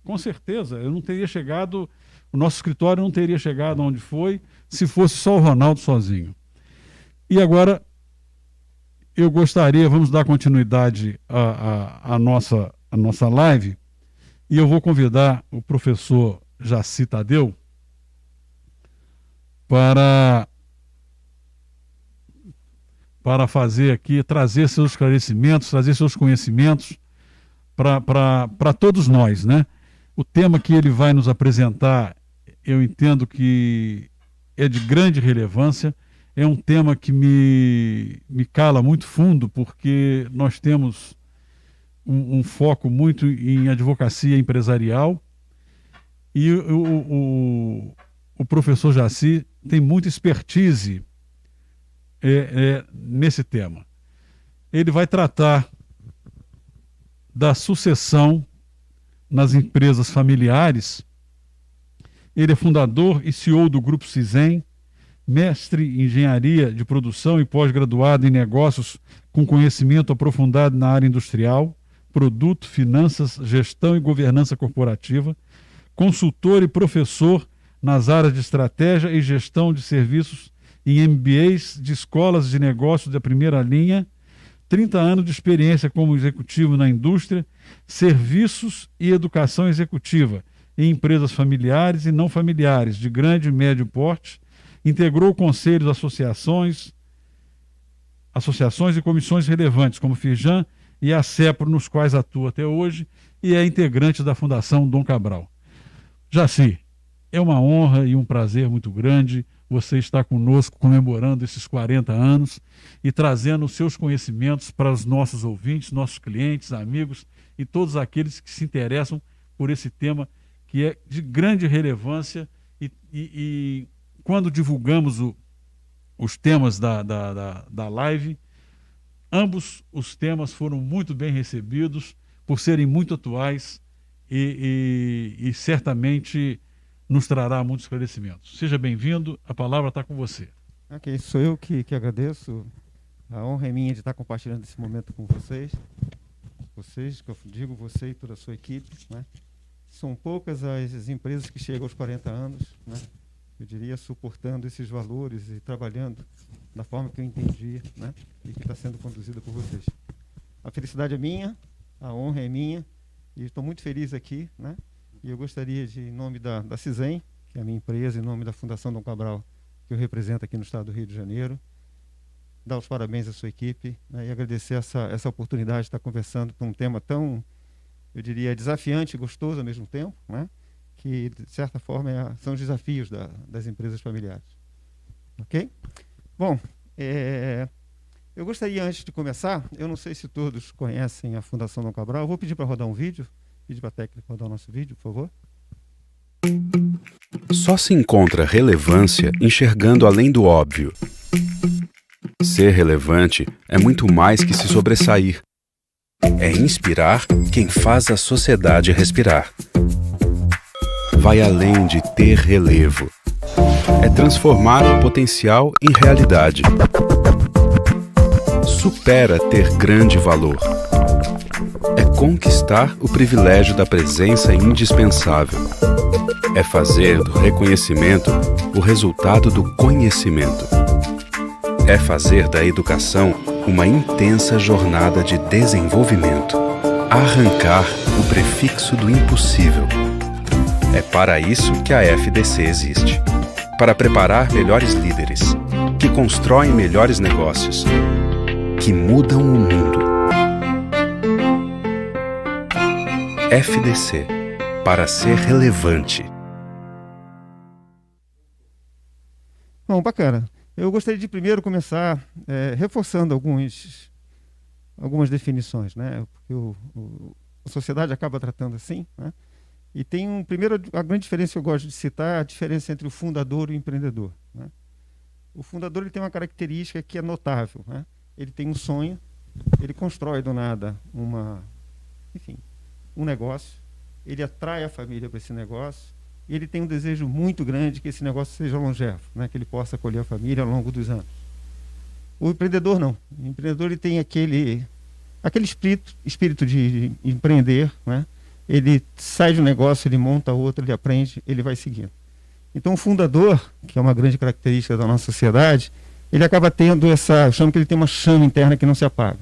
Com certeza, eu não teria chegado, o nosso escritório não teria chegado onde foi se fosse só o Ronaldo sozinho. E agora eu gostaria, vamos dar continuidade à nossa live, e eu vou convidar o professor Jaci Tadeu para fazer aqui, trazer seus esclarecimentos, trazer seus conhecimentos para todos nós, né? O tema que ele vai nos apresentar, eu entendo que é de grande relevância, é um tema que me cala muito fundo, porque nós temos um foco muito em advocacia empresarial, e o professor Jaci tem muita expertise nesse tema. Ele vai tratar da sucessão nas empresas familiares. Ele é fundador e CEO do Grupo Cisen, mestre em engenharia de produção e pós-graduado em negócios com conhecimento aprofundado na área industrial, produto, finanças, gestão e governança corporativa, consultor e professor nas áreas de estratégia e gestão de serviços em MBAs de escolas de negócios da primeira linha, 30 anos de experiência como executivo na indústria, serviços e educação executiva em empresas familiares e não familiares de grande e médio porte, integrou conselhos, associações e comissões relevantes como Firjan e a CEPRO, nos quais atua até hoje, e é integrante da Fundação Dom Cabral. Jaci, é uma honra e um prazer muito grande você estar conosco comemorando esses 40 anos e trazendo os seus conhecimentos para os nossos ouvintes, nossos clientes, amigos e todos aqueles que se interessam por esse tema que é de grande relevância e quando divulgamos os temas da live, ambos os temas foram muito bem recebidos por serem muito atuais e certamente nos trará muitos esclarecimentos. Seja bem-vindo, a palavra está com você. Ok, sou eu que agradeço. A honra é minha de estar compartilhando esse momento com vocês. Vocês, que eu digo, você e toda a sua equipe, né? São poucas as empresas que chegam aos 40 anos, né? Eu diria, suportando esses valores e trabalhando da forma que eu entendi, né? E que está sendo conduzida por vocês. A felicidade é minha, a honra é minha, e estou muito feliz aqui, né? E eu gostaria de, em nome da Cisen, que é a minha empresa, em nome da Fundação Dom Cabral, que eu represento aqui no estado do Rio de Janeiro, dar os parabéns à sua equipe, né, e agradecer essa oportunidade de estar conversando por um tema tão, eu diria, desafiante e gostoso ao mesmo tempo, né, que, de certa forma, são os desafios das empresas familiares. Ok? Bom, eu gostaria, antes de começar, eu não sei se todos conhecem a Fundação Dom Cabral, eu vou pedir para rodar um vídeo, pedir para a técnica rodar o nosso vídeo, por favor. Só se encontra relevância enxergando além do óbvio. Ser relevante é muito mais que se sobressair. É inspirar quem faz a sociedade respirar. Vai além de ter relevo. É transformar o potencial em realidade. Supera ter grande valor. É conquistar o privilégio da presença indispensável. É fazer do reconhecimento o resultado do conhecimento. É fazer da educação uma intensa jornada de desenvolvimento. Arrancar o prefixo do impossível. É para isso que a FDC existe. Para preparar melhores líderes, que constroem melhores negócios, que mudam o mundo. FDC, para ser relevante. Bom, bacana. Eu gostaria de primeiro começar reforçando algumas definições, né? Porque a sociedade acaba tratando assim, né? E tem a grande diferença que eu gosto de citar é a diferença entre o fundador e o empreendedor, né? O fundador ele tem uma característica que é notável, né? Ele tem um sonho, ele constrói do nada um negócio, ele atrai a família para esse negócio e ele tem um desejo muito grande que esse negócio seja longevo, né? Que ele possa acolher a família ao longo dos anos. O empreendedor não. O empreendedor ele tem aquele espírito de empreender, né? Ele sai de um negócio, ele monta outro, ele aprende, ele vai seguindo. Então o fundador, que é uma grande característica da nossa sociedade, ele acaba tendo eu chamo que ele tem uma chama interna que não se apaga.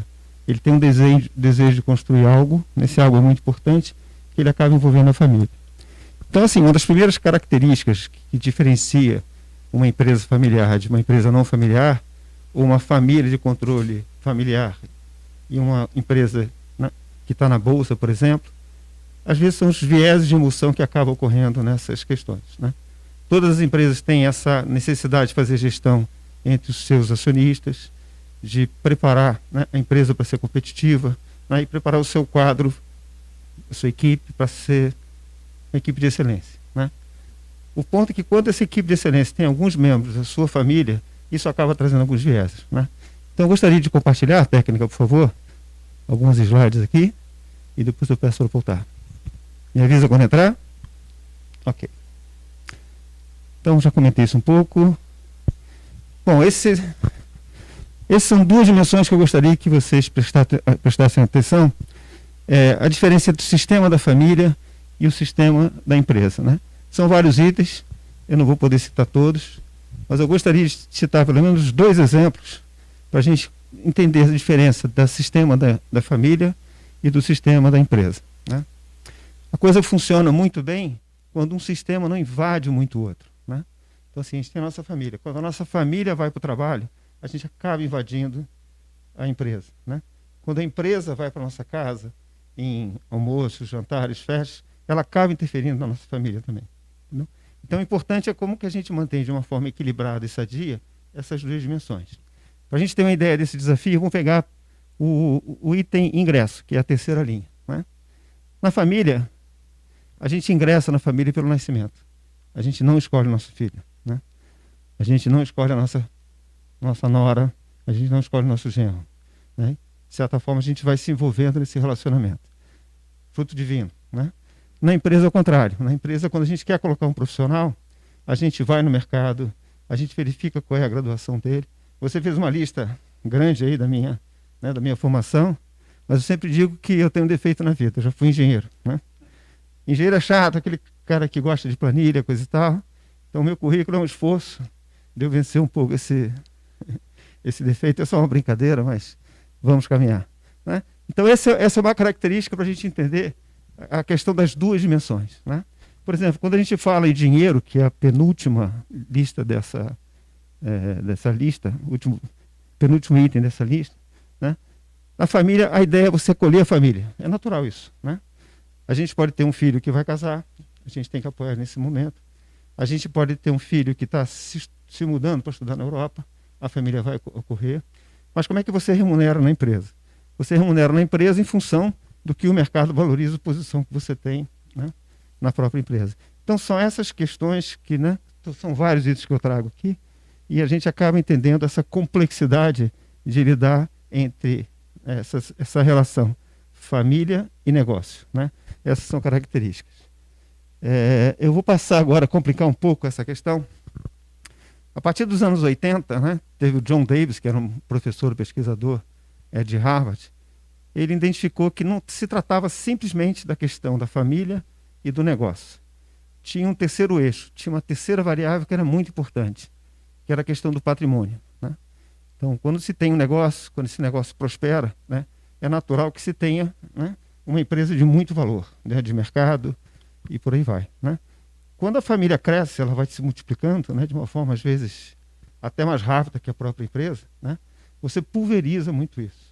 Ele tem um desejo de construir algo, esse algo é muito importante, que ele acaba envolvendo a família. Então, assim, uma das primeiras características que diferencia uma empresa familiar de uma empresa não familiar, ou uma família de controle familiar e uma empresa, né, que está na bolsa, por exemplo, às vezes são os vieses de emoção que acabam ocorrendo nessas questões, né? Todas as empresas têm essa necessidade de fazer gestão entre os seus acionistas, de preparar, né, a empresa para ser competitiva, né, e preparar o seu quadro, a sua equipe para ser uma equipe de excelência, né? O ponto é que quando essa equipe de excelência tem alguns membros da sua família, isso acaba trazendo alguns vieses, né? Então eu gostaria de compartilhar, técnica, por favor, alguns slides aqui, e depois eu peço para voltar. Me avisa quando entrar? Ok. Então já comentei isso um pouco. Bom, essas são duas dimensões que eu gostaria que vocês prestassem atenção. A diferença entre o sistema da família e o sistema da empresa, né? São vários itens, eu não vou poder citar todos, mas eu gostaria de citar pelo menos 2 exemplos para a gente entender a diferença do sistema da família e do sistema da empresa, né? A coisa funciona muito bem quando um sistema não invade muito o outro, né? Então, assim, a gente tem a nossa família. Quando a nossa família vai para o trabalho, a gente acaba invadindo a empresa, né? Quando a empresa vai para a nossa casa, em almoços, jantares, festas, ela acaba interferindo na nossa família também, entendeu? Então, o importante é como que a gente mantém de uma forma equilibrada e sadia essas 2 dimensões. Para a gente ter uma ideia desse desafio, vamos pegar o item ingresso, que é a terceira linha, né? Na família, a gente ingressa na família pelo nascimento. A gente não escolhe nosso filho, né? A gente não escolhe a nossa nora, a gente não escolhe nosso genro, né? De certa forma, a gente vai se envolvendo nesse relacionamento. Fruto divino, né? Na empresa, ao contrário. Na empresa, quando a gente quer colocar um profissional, a gente vai no mercado, a gente verifica qual é a graduação dele. Você fez uma lista grande aí da minha formação, mas eu sempre digo que eu tenho um defeito na vida, eu já fui engenheiro, né? Engenheiro é chato, aquele cara que gosta de planilha, coisa e tal. Então, o meu currículo é um esforço de eu vencer um pouco esse defeito. É só uma brincadeira, mas vamos caminhar, né? Então, essa é uma característica para a gente entender a questão das 2 dimensões, né? Por exemplo, quando a gente fala em dinheiro, que é a penúltima lista dessa lista, penúltimo item dessa lista, né? Na família, a ideia é você acolher a família. É natural isso, né? A gente pode ter um filho que vai casar, a gente tem que apoiar nesse momento. A gente pode ter um filho que está se mudando para estudar na Europa, a família vai ocorrer. Mas como é que você remunera na empresa? Você remunera na empresa em função do que o mercado valoriza, a posição que você tem, né, na própria empresa. Então são essas questões que, né, são vários itens que eu trago aqui, e a gente acaba entendendo essa complexidade de lidar entre essa relação família e negócio, né? Essas são características. Eu vou passar agora a complicar um pouco essa questão. A partir dos anos 80, né, teve o John Davis, que era um professor, pesquisador de Harvard. Ele identificou que não se tratava simplesmente da questão da família e do negócio. Tinha um terceiro eixo, tinha uma terceira variável que era muito importante, que era a questão do patrimônio, né? Então, quando se tem um negócio, quando esse negócio prospera, né, é natural que se tenha, né, uma empresa de muito valor, né, de mercado e por aí vai, né? Quando a família cresce, ela vai se multiplicando, né, de uma forma, às vezes, até mais rápida que a própria empresa, né? Você pulveriza muito isso.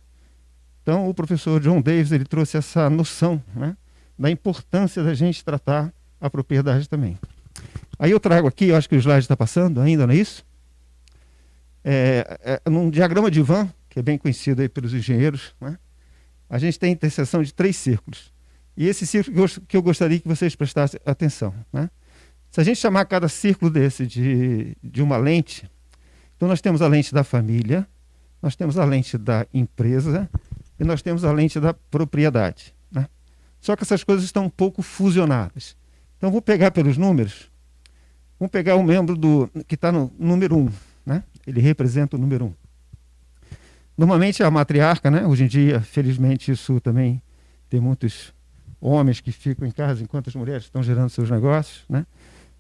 Então, o professor John Davis, ele trouxe essa noção, né, da importância da gente tratar a propriedade também. Aí eu trago aqui, eu acho que o slide está passando ainda, não é isso? Num diagrama de Venn, que é bem conhecido aí pelos engenheiros, né, a gente tem a interseção de 3 círculos. E esse círculo que eu gostaria que vocês prestassem atenção, né? Se a gente chamar cada círculo desse de uma lente, então nós temos a lente da família, nós temos a lente da empresa e nós temos a lente da propriedade, né? Só que essas coisas estão um pouco fusionadas. Então vou pegar pelos números, vamos pegar o membro que está no número 1, né? Ele representa o número 1. Normalmente é a matriarca, né? Hoje em dia, felizmente, isso também tem muitos homens que ficam em casa enquanto as mulheres estão gerando seus negócios, né?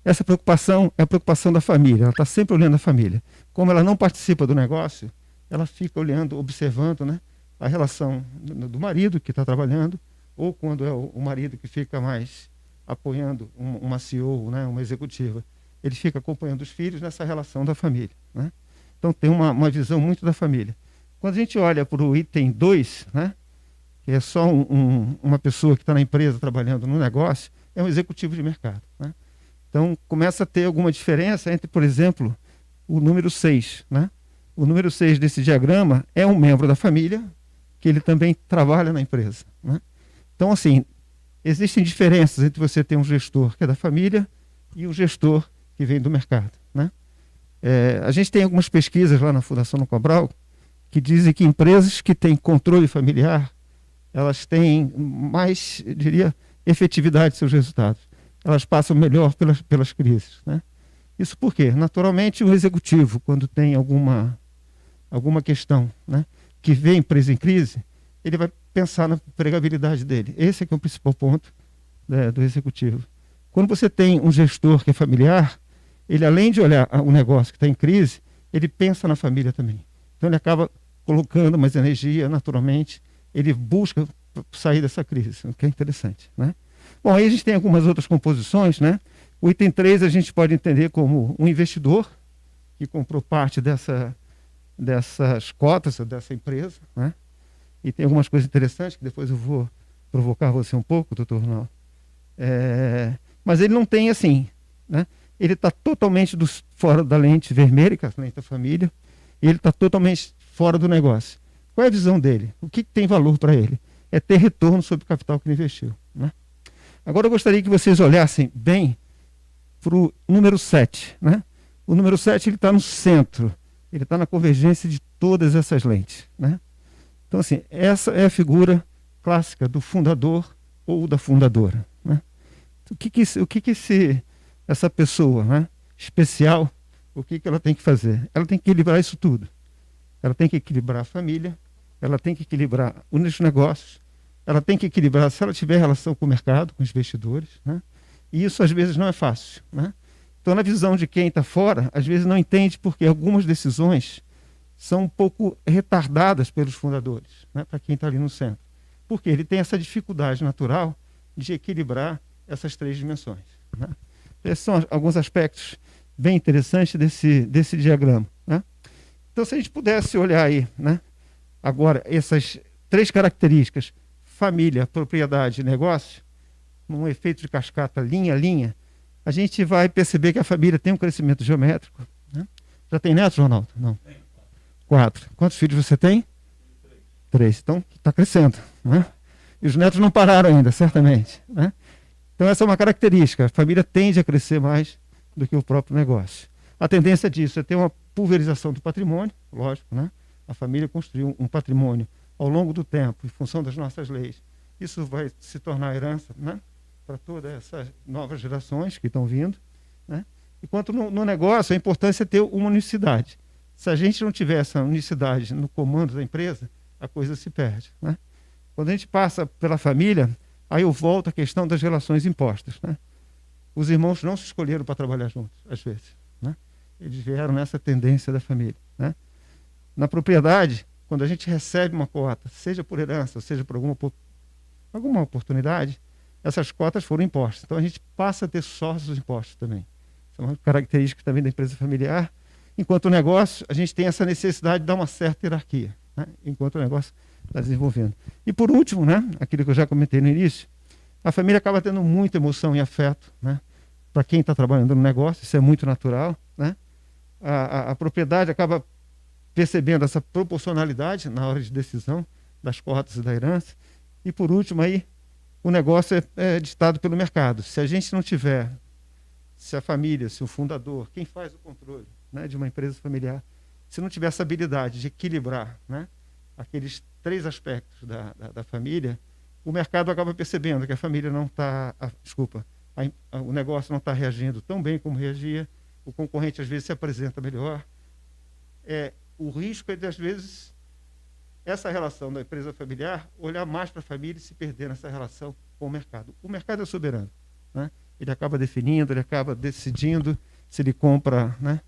Essa preocupação é a preocupação da família, ela está sempre olhando a família. Como ela não participa do negócio, ela fica olhando, observando, né, a relação do marido que está trabalhando, ou quando é o marido que fica mais apoiando uma CEO, né, uma executiva, ele fica acompanhando os filhos nessa relação da família, né? Então tem uma visão muito da família. Quando a gente olha para o item 2, né, que é só uma pessoa que está na empresa trabalhando no negócio, é um executivo de mercado, né? Então começa a ter alguma diferença entre, por exemplo, o número 6, né? O número 6 desse diagrama é um membro da família, que ele também trabalha na empresa, né? Então, assim, existem diferenças entre você ter um gestor que é da família e um gestor que vem do mercado, né? A gente tem algumas pesquisas lá na Fundação Cobral que dizem que empresas que têm controle familiar, elas têm mais, eu diria, efetividade de seus resultados. Elas passam melhor pelas crises, né? Isso por quê? Naturalmente, o executivo, quando tem alguma questão, né, que vê a empresa em crise, ele vai pensar na empregabilidade dele. Esse é que é o principal ponto, né, do executivo. Quando você tem um gestor que é familiar, ele, além de olhar o negócio que está em crise, ele pensa na família também. Então, ele acaba colocando mais energia, naturalmente, ele busca sair dessa crise, o que é interessante, né? Bom, aí a gente tem algumas outras composições, né? O item 3 a gente pode entender como um investidor que comprou parte dessas cotas, dessa empresa, né? E tem algumas coisas interessantes que depois eu vou provocar você um pouco, doutor Ronaldo. Mas ele não tem assim, né? Ele está totalmente fora da lente vermelha, que é a lente da família, e ele está totalmente fora do negócio. Qual é a visão dele? O que tem valor para ele? É ter retorno sobre o capital que ele investiu, né? Agora eu gostaria que vocês olhassem bem para o número 7, né? O número 7 ele está no centro, ele está na convergência de todas essas lentes, né? Então, assim, essa é a figura clássica do fundador ou da fundadora, né? O que essa pessoa, né, especial, o que ela tem que fazer? Ela tem que equilibrar isso tudo. Ela tem que equilibrar a família, ela tem que equilibrar os negócios, ela tem que equilibrar, se ela tiver relação com o mercado, com os investidores, né? E isso às vezes não é fácil, né? Então, na visão de quem está fora, às vezes não entende porque algumas decisões são um pouco retardadas pelos fundadores, né, para quem está ali no centro. Porque ele tem essa dificuldade natural de equilibrar essas 3 dimensões, né? Esses são alguns aspectos bem interessantes desse diagrama, né? Então, se a gente pudesse olhar aí, né, agora essas 3 características, família, propriedade e negócio, num efeito de cascata linha a linha, a gente vai perceber que a família tem um crescimento geométrico, né? Já tem netos, Ronaldo? Não. 4. Quantos filhos você tem? 3. Então, está crescendo, né? E os netos não pararam ainda, certamente, né? Então, essa é uma característica. A família tende a crescer mais do que o próprio negócio. A tendência disso é ter uma pulverização do patrimônio, lógico, né? A família construiu um patrimônio ao longo do tempo, em função das nossas leis. Isso vai se tornar herança, né, para todas essas novas gerações que estão vindo, né? Enquanto no negócio, a importância é ter uma unicidade. Se a gente não tiver essa unicidade no comando da empresa, a coisa se perde, né? Quando a gente passa pela família, aí eu volto à questão das relações impostas, né? Os irmãos não se escolheram para trabalhar juntos, às vezes, né? Eles vieram nessa tendência da família, né? Na propriedade, quando a gente recebe uma cota, seja por herança, seja por alguma oportunidade, essas cotas foram impostas. Então a gente passa a ter sócios impostos também. Isso é uma característica também da empresa familiar. Enquanto o negócio, a gente tem essa necessidade de dar uma certa hierarquia, né, enquanto o negócio está desenvolvendo. E por último, né, aquilo que eu já comentei no início, a família acaba tendo muita emoção e afeto, né, para quem está trabalhando no negócio, isso é muito natural, né? A propriedade acaba percebendo essa proporcionalidade na hora de decisão das cotas e da herança. E por último aí, o negócio é ditado pelo mercado. Se a gente não tiver, se a família, se o fundador, quem faz o controle, né, de uma empresa familiar, se não tiver essa habilidade de equilibrar, né, aqueles 3 aspectos da família, o mercado acaba percebendo que a família não está, o negócio não está reagindo tão bem como reagia, o concorrente às vezes se apresenta melhor. O risco é de, às vezes, essa relação da empresa familiar olhar mais para a família e se perder nessa relação com o mercado. O mercado é soberano, né? Ele acaba definindo, ele acaba decidindo se ele compra, né,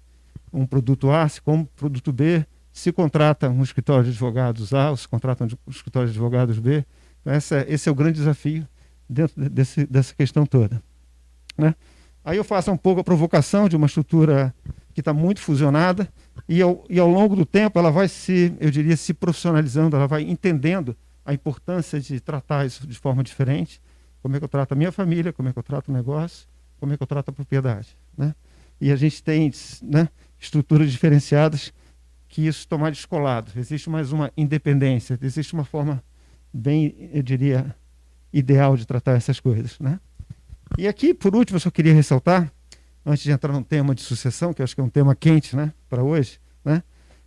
um produto A, se compra um produto B, se contrata um escritório de advogados A, ou se contrata um escritório de advogados B. Então, esse é o grande desafio dentro dessa questão toda, né? Aí eu faço um pouco a provocação de uma estrutura que está muito fusionada e ao longo do tempo ela vai se profissionalizando, ela vai entendendo a importância de tratar isso de forma diferente. Como é que eu trato a minha família, como é que eu trato o negócio, como é que eu trato a propriedade, né? E a gente tem, né, estruturas diferenciadas que isso está mais descolado. Existe mais uma independência, existe uma forma bem, eu diria, ideal de tratar essas coisas, né? E aqui, por último, eu só queria ressaltar, antes de entrar no tema de sucessão, que eu acho que é um tema quente, né, para hoje, né?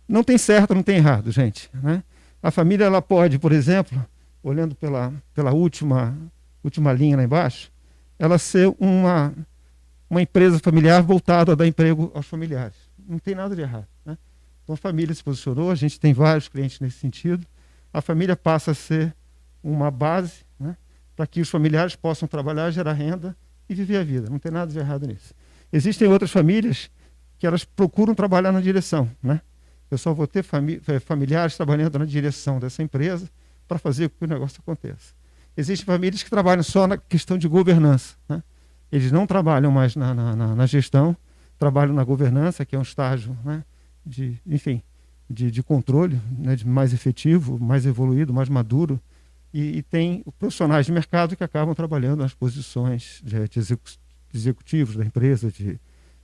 Não tem certo, não tem errado, gente, né? A família, ela pode, por exemplo, olhando pela última linha lá embaixo, ela ser uma empresa familiar voltada a dar emprego aos familiares. Não tem nada de errado, né? Então a família se posicionou, a gente tem vários clientes nesse sentido. A família passa a ser uma base, né, para que os familiares possam trabalhar, gerar renda e viver a vida. Não tem nada de errado nisso. Existem outras famílias que elas procuram trabalhar na direção, né? Eu só vou ter familiares trabalhando na direção dessa empresa para fazer com que o negócio aconteça. Existem famílias que trabalham só na questão de governança, né? Eles não trabalham mais na gestão, trabalham na governança, que é um estágio, né, de controle, né, de mais efetivo, mais evoluído, mais maduro. E tem profissionais de mercado que acabam trabalhando nas posições de executivos da empresa, de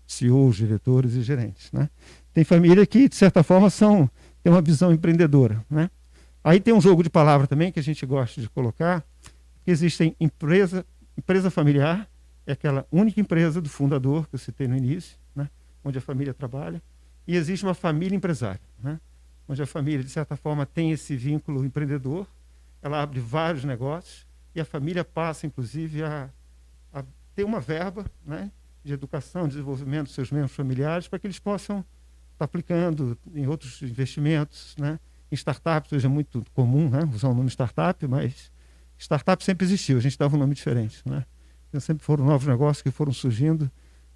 CEOs, diretores e gerentes, né? Tem família que, de certa forma, tem uma visão empreendedora, né? Aí tem um jogo de palavra também que a gente gosta de colocar, que existem empresa familiar, é aquela única empresa do fundador que eu citei no início, né, onde a família trabalha, e existe uma família empresária, né, onde a família, de certa forma, tem esse vínculo empreendedor, ela abre vários negócios e a família passa, inclusive, a ter uma verba, né, de educação, desenvolvimento dos seus membros familiares para que eles possam estar aplicando em outros investimentos, né. Em startups hoje é muito comum, né, usar o nome startup, mas startup sempre existiu, a gente dava um nome diferente, né. Então, sempre foram novos negócios que foram surgindo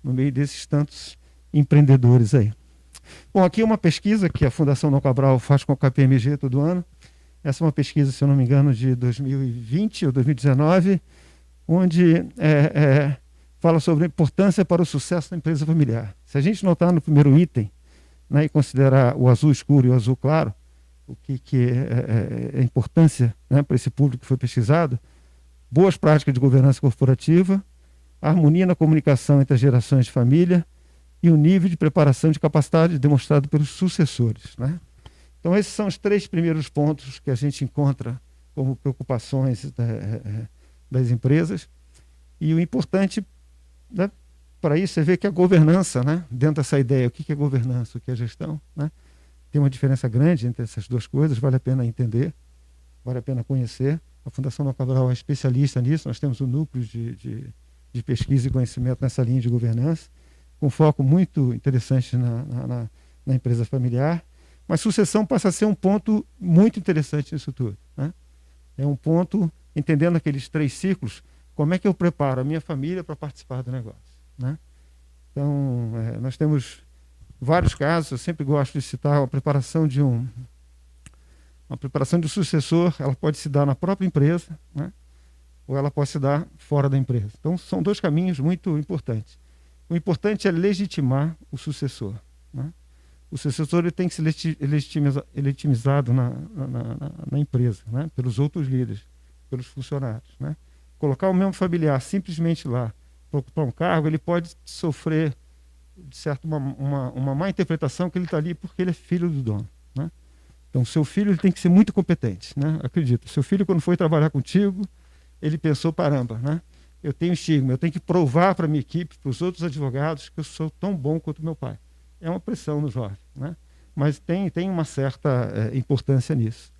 no meio desses tantos empreendedores aí. Bom, aqui é uma pesquisa que a Fundação Dom Cabral faz com a KPMG todo ano. Essa é uma pesquisa, se eu não me engano, de 2020 ou 2019, onde fala sobre a importância para o sucesso da empresa familiar. Se a gente notar no primeiro item, né, e considerar o azul escuro e o azul claro, o que é a importância, né, para esse público que foi pesquisado, boas práticas de governança corporativa, harmonia na comunicação entre as gerações de família e o nível de preparação de capacidade demonstrado pelos sucessores, né? Então, esses são os 3 primeiros pontos que a gente encontra como preocupações das empresas. E o importante, né, para isso é ver que a governança, né, dentro dessa ideia, o que é governança, o que é gestão, né, tem uma diferença grande entre essas duas coisas, vale a pena entender, vale a pena conhecer. A Fundação Dom Cabral é especialista nisso, nós temos um núcleo de pesquisa e conhecimento nessa linha de governança, com foco muito interessante na empresa familiar, mas sucessão passa a ser um ponto muito interessante nisso tudo, né? É um ponto, entendendo aqueles 3 ciclos, como é que eu preparo a minha família para participar do negócio, né? Então, nós temos vários casos, eu sempre gosto de citar a preparação de um sucessor, ela pode se dar na própria empresa, né, ou ela pode se dar fora da empresa. Então, são 2 caminhos muito importantes. O importante é legitimar o sucessor, né? O sucessor ele tem que ser legitimizado na empresa, né, pelos outros líderes, pelos funcionários, né? Colocar o membro familiar simplesmente lá para ocupar um cargo, ele pode sofrer, de certo, uma má interpretação que ele está ali porque ele é filho do dono, né? Então, seu filho ele tem que ser muito competente, né? Acredita, seu filho quando foi trabalhar contigo, ele pensou, paramba, né? Eu tenho estigma, eu tenho que provar para a minha equipe, para os outros advogados, que eu sou tão bom quanto meu pai. É uma pressão no jovem, né? Mas tem uma certa importância nisso.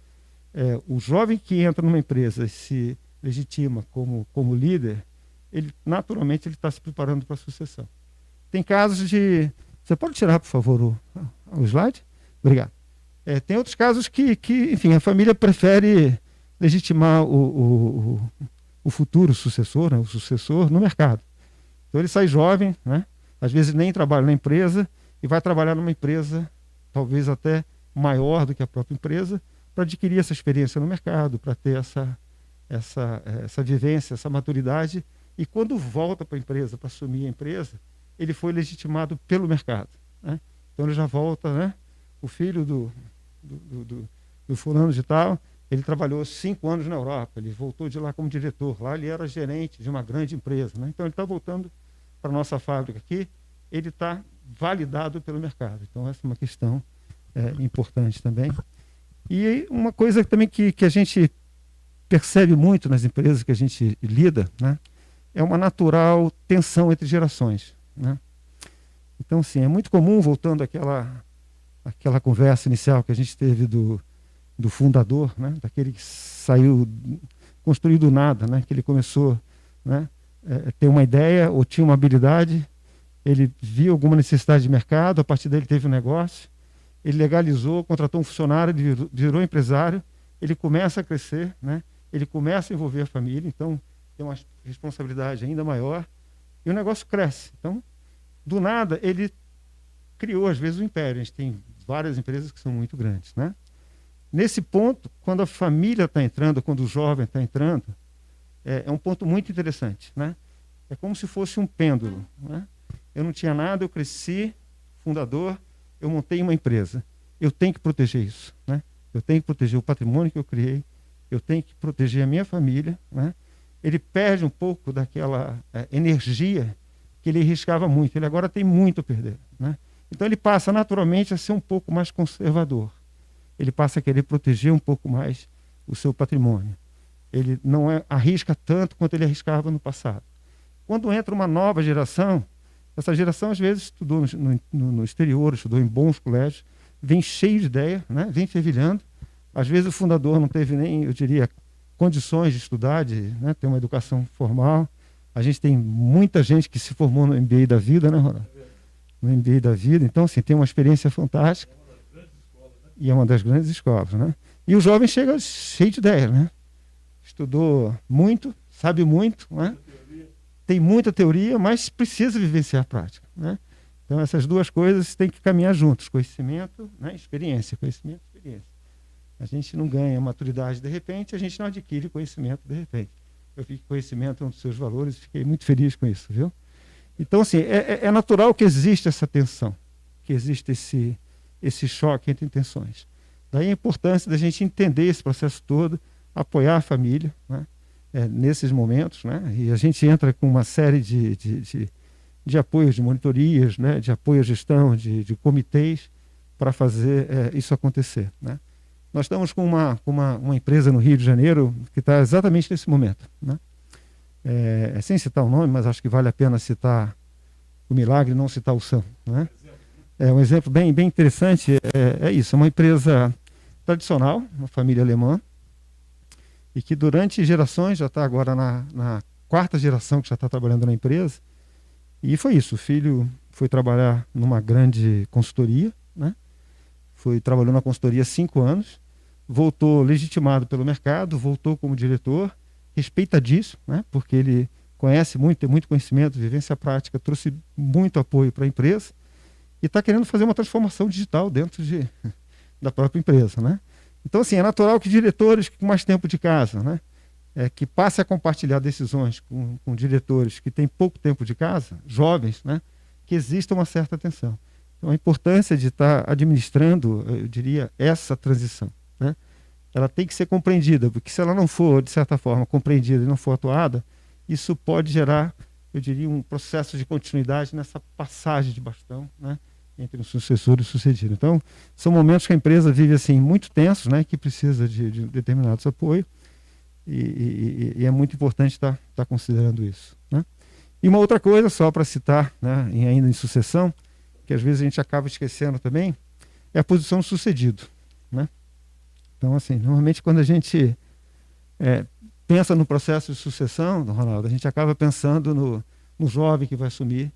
O jovem que entra numa empresa e se legitima como líder, ele naturalmente ele está se preparando para a sucessão. Tem casos de... Você pode tirar, por favor, o slide? Obrigado. Tem outros casos que, enfim, a família prefere legitimar o futuro sucessor, né, o sucessor no mercado. Então ele sai jovem, né, às vezes nem trabalha na empresa e vai trabalhar numa empresa talvez até maior do que a própria empresa para adquirir essa experiência no mercado, para ter essa vivência, essa maturidade, e quando volta para a empresa, para assumir a empresa, ele foi legitimado pelo mercado, né? Então ele já volta, né? O filho do fulano de tal, ele trabalhou 5 anos na Europa, ele voltou de lá como diretor, lá ele era gerente de uma grande empresa, né? Então ele está voltando para a nossa fábrica aqui, ele está validado pelo mercado. Então essa é uma questão importante também. E uma coisa também que a gente percebe muito nas empresas que a gente lida, né, é uma natural tensão entre gerações, né? Então, sim, é muito comum, voltando àquela conversa inicial que a gente teve do fundador, né, daquele que saiu, construído do nada, né, que ele começou, né, ter uma ideia ou tinha uma habilidade, ele viu alguma necessidade de mercado, a partir dele teve um negócio, ele legalizou, contratou um funcionário, ele virou empresário, ele começa a crescer, né, ele começa a envolver a família, então tem uma responsabilidade ainda maior, e o negócio cresce. Então, do nada, ele criou, às vezes, um império. A gente tem várias empresas que são muito grandes, né? Nesse ponto, quando a família está entrando, quando o jovem está entrando, é um ponto muito interessante, né? É como se fosse um pêndulo, né? Eu não tinha nada, eu cresci, fundador, eu montei uma empresa. Eu tenho que proteger isso, né? Eu tenho que proteger o patrimônio que eu criei, eu tenho que proteger a minha família, né? Ele perde um pouco daquela energia que ele arriscava muito. Ele agora tem muito a perder, né? Então ele passa naturalmente a ser um pouco mais conservador. Ele passa a querer proteger um pouco mais o seu patrimônio. Ele não arrisca tanto quanto ele arriscava no passado. Quando entra uma nova geração, essa geração às vezes estudou no exterior, estudou em bons colégios, vem cheio de ideia, né? Vem fervilhando. Às vezes o fundador não teve nem, eu diria, condições de estudar, de, né, ter uma educação formal. A gente tem muita gente que se formou no MBA da vida, né, Ronaldo? No MBA da vida. Então, assim, tem uma experiência fantástica. E é uma das grandes escolas, né? E o jovem chega cheio de ideia, né? Estudou muito, sabe muito, né? Tem muita teoria, mas precisa vivenciar a prática, né? Então, essas duas coisas têm que caminhar juntos. Conhecimento, né? Experiência. Conhecimento e experiência. A gente não ganha maturidade de repente, a gente não adquire conhecimento de repente. Eu vi que conhecimento é um dos seus valores, fiquei muito feliz com isso, viu? Então, assim, é natural que exista essa tensão, que exista esse choque entre intenções. Daí a importância da gente entender esse processo todo, apoiar a família, né, nesses momentos, né? E a gente entra com uma série de apoios, de monitorias, né, de apoio à gestão, de comitês, para fazer isso acontecer, né? Nós estamos com uma empresa no Rio de Janeiro que está exatamente nesse momento, né? Sem citar o nome, mas acho que vale a pena citar o milagre e não citar o santo, né? É um exemplo bem interessante. É isso, é uma empresa tradicional, uma família alemã, e que durante gerações, já está agora na 4ª geração que já está trabalhando na empresa, e foi isso, o filho foi trabalhar numa grande consultoria, né? Trabalhou na consultoria 5 anos, voltou legitimado pelo mercado, voltou como diretor, respeitadíssimo, né? Porque ele conhece muito, tem muito conhecimento, vivência prática, trouxe muito apoio para a empresa e está querendo fazer uma transformação digital dentro da própria empresa, né? Então, assim, é natural que diretores com mais tempo de casa, né, que passem a compartilhar decisões com diretores que têm pouco tempo de casa, jovens, né, que exista uma certa tensão. Então, a importância de estar administrando, eu diria, essa transição, né, ela tem que ser compreendida, porque se ela não for, de certa forma, compreendida e não for atuada, isso pode gerar, eu diria, um processo de continuidade nessa passagem de bastão, né, entre o sucessor e o sucedido. Então, são momentos que a empresa vive assim muito tensos, né, que precisa de determinados apoios. E é muito importante estar considerando isso, né? E uma outra coisa, só para citar, né, ainda em sucessão, que às vezes a gente acaba esquecendo também, é a posição do sucedido, né? Então, assim, normalmente quando a gente pensa no processo de sucessão, Ronaldo, a gente acaba pensando no jovem que vai assumir.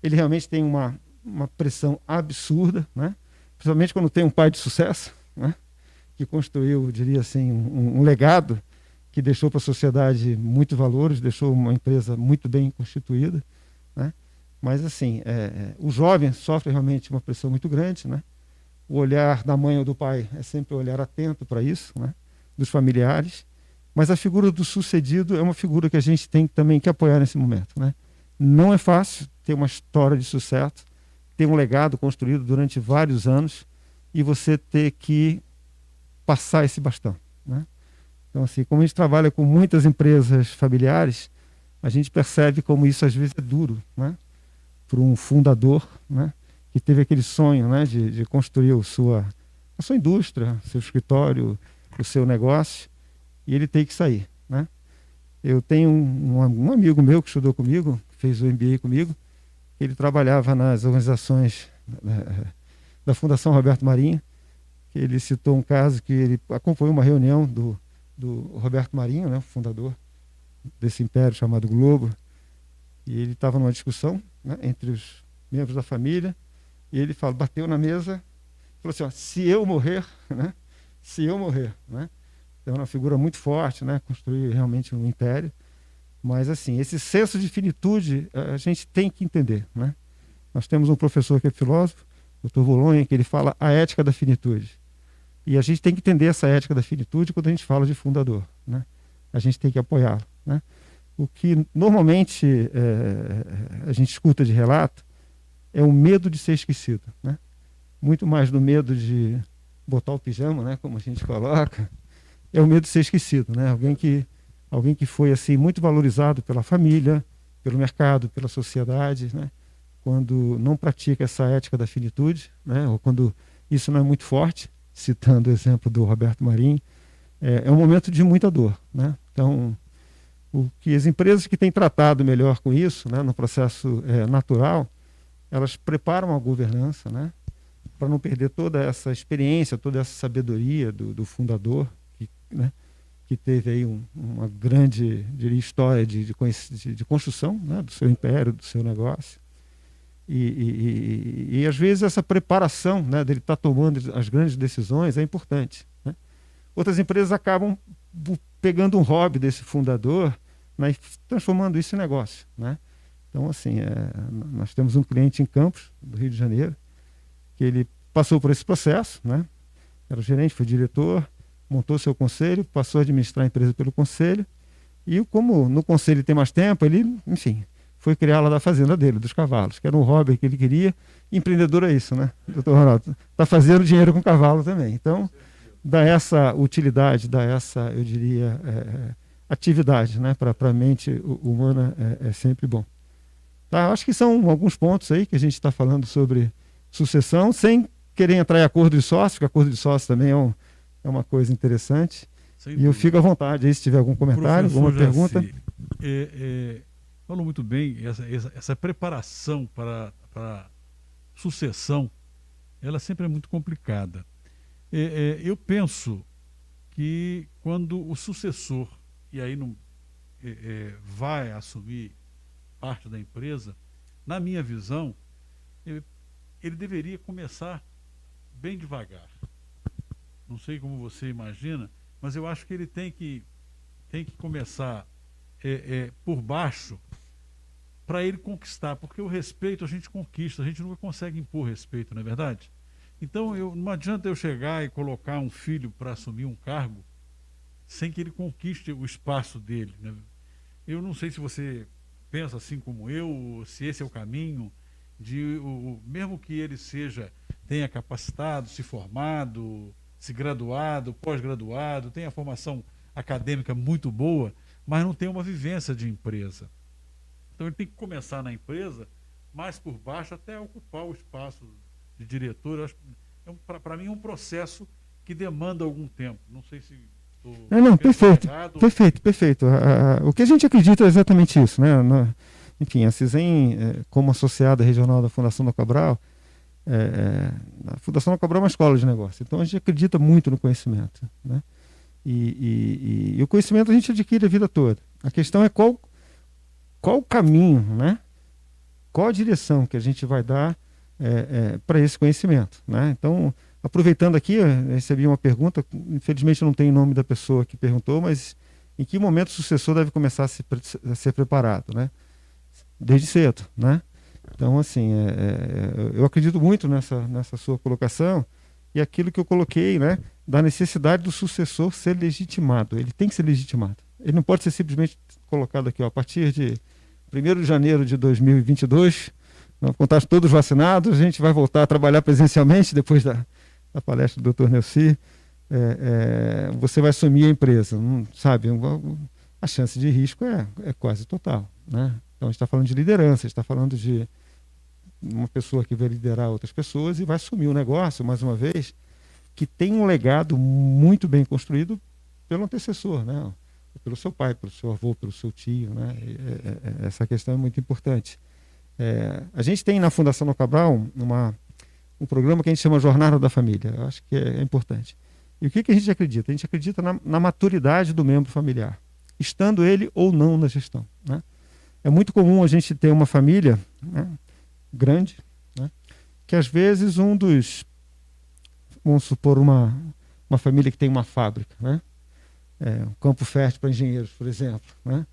Ele realmente tem uma pressão absurda, né? Principalmente quando tem um pai de sucesso, né? Que construiu, diria assim, um legado que deixou para a sociedade muitos valores, deixou uma empresa muito bem constituída, né? Mas, assim, o jovem sofre realmente uma pressão muito grande, né? O olhar da mãe ou do pai é sempre um olhar atento para isso, né? Dos familiares. Mas a figura do sucedido é uma figura que a gente tem também que apoiar nesse momento, né? Não é fácil ter uma história de sucesso, ter um legado construído durante vários anos e você ter que passar esse bastão, né? Então, assim, como a gente trabalha com muitas empresas familiares, a gente percebe como isso às vezes é duro, né? Para um fundador, né, que teve aquele sonho, né, de construir a sua indústria, seu escritório, o seu negócio, e ele tem que sair, né? Eu tenho um amigo meu que estudou comigo, que fez o MBA comigo, ele trabalhava nas organizações da Fundação Roberto Marinho, que ele citou um caso que ele acompanhou uma reunião do Roberto Marinho, né, o fundador desse império chamado Globo, e ele estava numa discussão, né, entre os membros da família, e ele bateu na mesa, falou assim, ó, se eu morrer, né, né, então é uma figura muito forte, né, construir realmente um império, mas assim, esse senso de finitude a gente tem que entender, né? Nós temos um professor que é filósofo, Dr. Bolonha, que ele fala a ética da finitude. E a gente tem que entender essa ética da finitude quando a gente fala de fundador, né? A gente tem que apoiá-lo, né? O que normalmente a gente escuta de relato é o medo de ser esquecido, né? Muito mais do medo de botar o pijama, né, como a gente coloca, é o medo de ser esquecido, né? Alguém que foi assim muito valorizado pela família, pelo mercado, pela sociedade, né? Quando não pratica essa ética da finitude, né? Ou quando isso não é muito forte, citando o exemplo do Roberto Marinho, é um momento de muita dor, né? Então, o que as empresas que têm tratado melhor com isso, né, no processo natural, elas preparam a governança, né, para não perder toda essa experiência, toda essa sabedoria do fundador, né, que teve aí uma grande, diria, história de construção, né, do seu império, do seu negócio. E às vezes essa preparação, né, dele estar tomando as grandes decisões é importante, né? Outras empresas acabam pegando um hobby desse fundador, né, e transformando isso em negócio, né? Então, assim, nós temos um cliente em Campos, do Rio de Janeiro, que ele passou por esse processo, né? Era gerente, foi diretor, montou seu conselho, passou a administrar a empresa pelo conselho, e como no conselho tem mais tempo, ele, enfim, foi criar lá da fazenda dele, dos cavalos, que era um hobby que ele queria. Empreendedor é isso, né, doutor Ronaldo? Está fazendo dinheiro com cavalo também. Então, dá essa utilidade, dá essa, eu diria, atividade, né, para a mente humana é sempre bom. Tá, acho que são alguns pontos aí que a gente está falando sobre sucessão, sem querer entrar em acordo de sócio, porque acordo de sócio também é uma coisa interessante. E eu fico à vontade aí se tiver algum comentário, alguma pergunta. Falou muito bem, essa preparação para sucessão, ela sempre é muito complicada. Eu penso que quando o sucessor, e aí não vai assumir parte da empresa, na minha visão, ele deveria começar bem devagar. Não sei como você imagina, mas eu acho que ele tem que começar por baixo para ele conquistar, porque o respeito a gente conquista, a gente nunca consegue impor respeito, não é verdade? Então não adianta eu chegar e colocar um filho para assumir um cargo sem que ele conquiste o espaço dele, né? Eu não sei se você pensa assim como eu, se esse é o caminho, mesmo que ele tenha capacitado, se formado, se graduado, pós-graduado, tenha formação acadêmica muito boa, mas não tem uma vivência de empresa. Então ele tem que começar na empresa, mais por baixo, até ocupar o espaço de diretor. Para mim é um processo que demanda algum tempo. Não sei se Não, perfeito. Perfeito. O que a gente acredita é exatamente isso, né? Enfim, a CISEM, como associada regional da Fundação Dom Cabral, a Fundação Dom Cabral é uma escola de negócio. Então a gente acredita muito no conhecimento, né? E o conhecimento a gente adquire a vida toda. A questão é qual o caminho, né? Qual a direção que a gente vai dar para esse conhecimento, né? Então, aproveitando aqui, eu recebi uma pergunta, infelizmente eu não tenho o nome da pessoa que perguntou, mas em que momento o sucessor deve começar a ser preparado, né? Desde cedo, né? Então, assim, eu acredito muito nessa sua colocação e aquilo que eu coloquei, né? Da necessidade do sucessor ser legitimado. Ele tem que ser legitimado. Ele não pode ser simplesmente colocado aqui, ó, a partir de 1º de janeiro de 2022, quando estão todos vacinados, a gente vai voltar a trabalhar presencialmente depois da palestra do Dr. Neuci. Você vai assumir a empresa, sabe? A chance de risco é quase total, né? Então a gente está falando de liderança, a gente está falando de uma pessoa que vai liderar outras pessoas e vai assumir o negócio, mais uma vez, que tem um legado muito bem construído pelo antecessor, né? Pelo seu pai, pelo seu avô, pelo seu tio, né? Essa questão é muito importante. A gente tem na Fundação Dom Cabral um programa que a gente chama Jornada da Família. Eu acho que é importante. E o que a gente acredita? A gente acredita na maturidade do membro familiar, estando ele ou não na gestão, né? É muito comum a gente ter uma família, né, grande, né, que às vezes vamos supor uma família que tem uma fábrica, né, um campo fértil para engenheiros, por exemplo, né?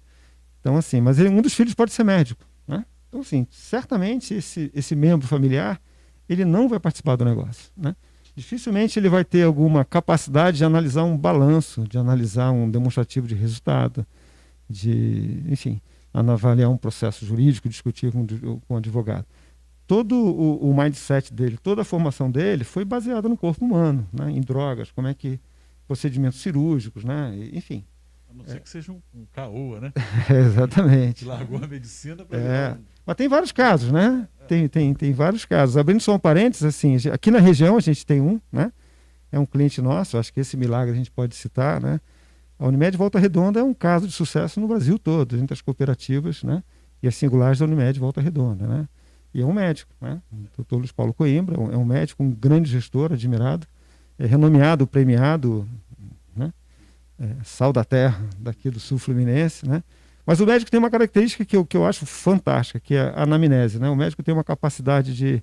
Então, assim, mas um dos filhos pode ser médico, né? Então, assim, certamente esse membro familiar, ele não vai participar do negócio, né? Dificilmente ele vai ter alguma capacidade de analisar um balanço, de analisar um demonstrativo de resultado, enfim, avaliar um processo jurídico, discutir com o advogado. Todo o mindset dele, toda a formação dele foi baseada no corpo humano, né? Em drogas, como é que procedimentos cirúrgicos, né? Enfim. A não ser que seja um caoa, né? Exatamente. Que largou a medicina para Mas tem vários casos, né? Tem vários casos. Abrindo só um parênteses, assim, aqui na região a gente tem né? É um cliente nosso, acho que esse milagre a gente pode citar, né? A Unimed Volta Redonda é um caso de sucesso no Brasil todo, entre as cooperativas, né? E as singulares da Unimed Volta Redonda, né? E é um médico, né? O Dr. Luiz Paulo Coimbra é um médico, um grande gestor, admirado, renomeado, premiado, né? Sal da terra daqui do sul fluminense, né? Mas o médico tem uma característica que eu acho fantástica, que é a anamnese, né? O médico tem uma capacidade de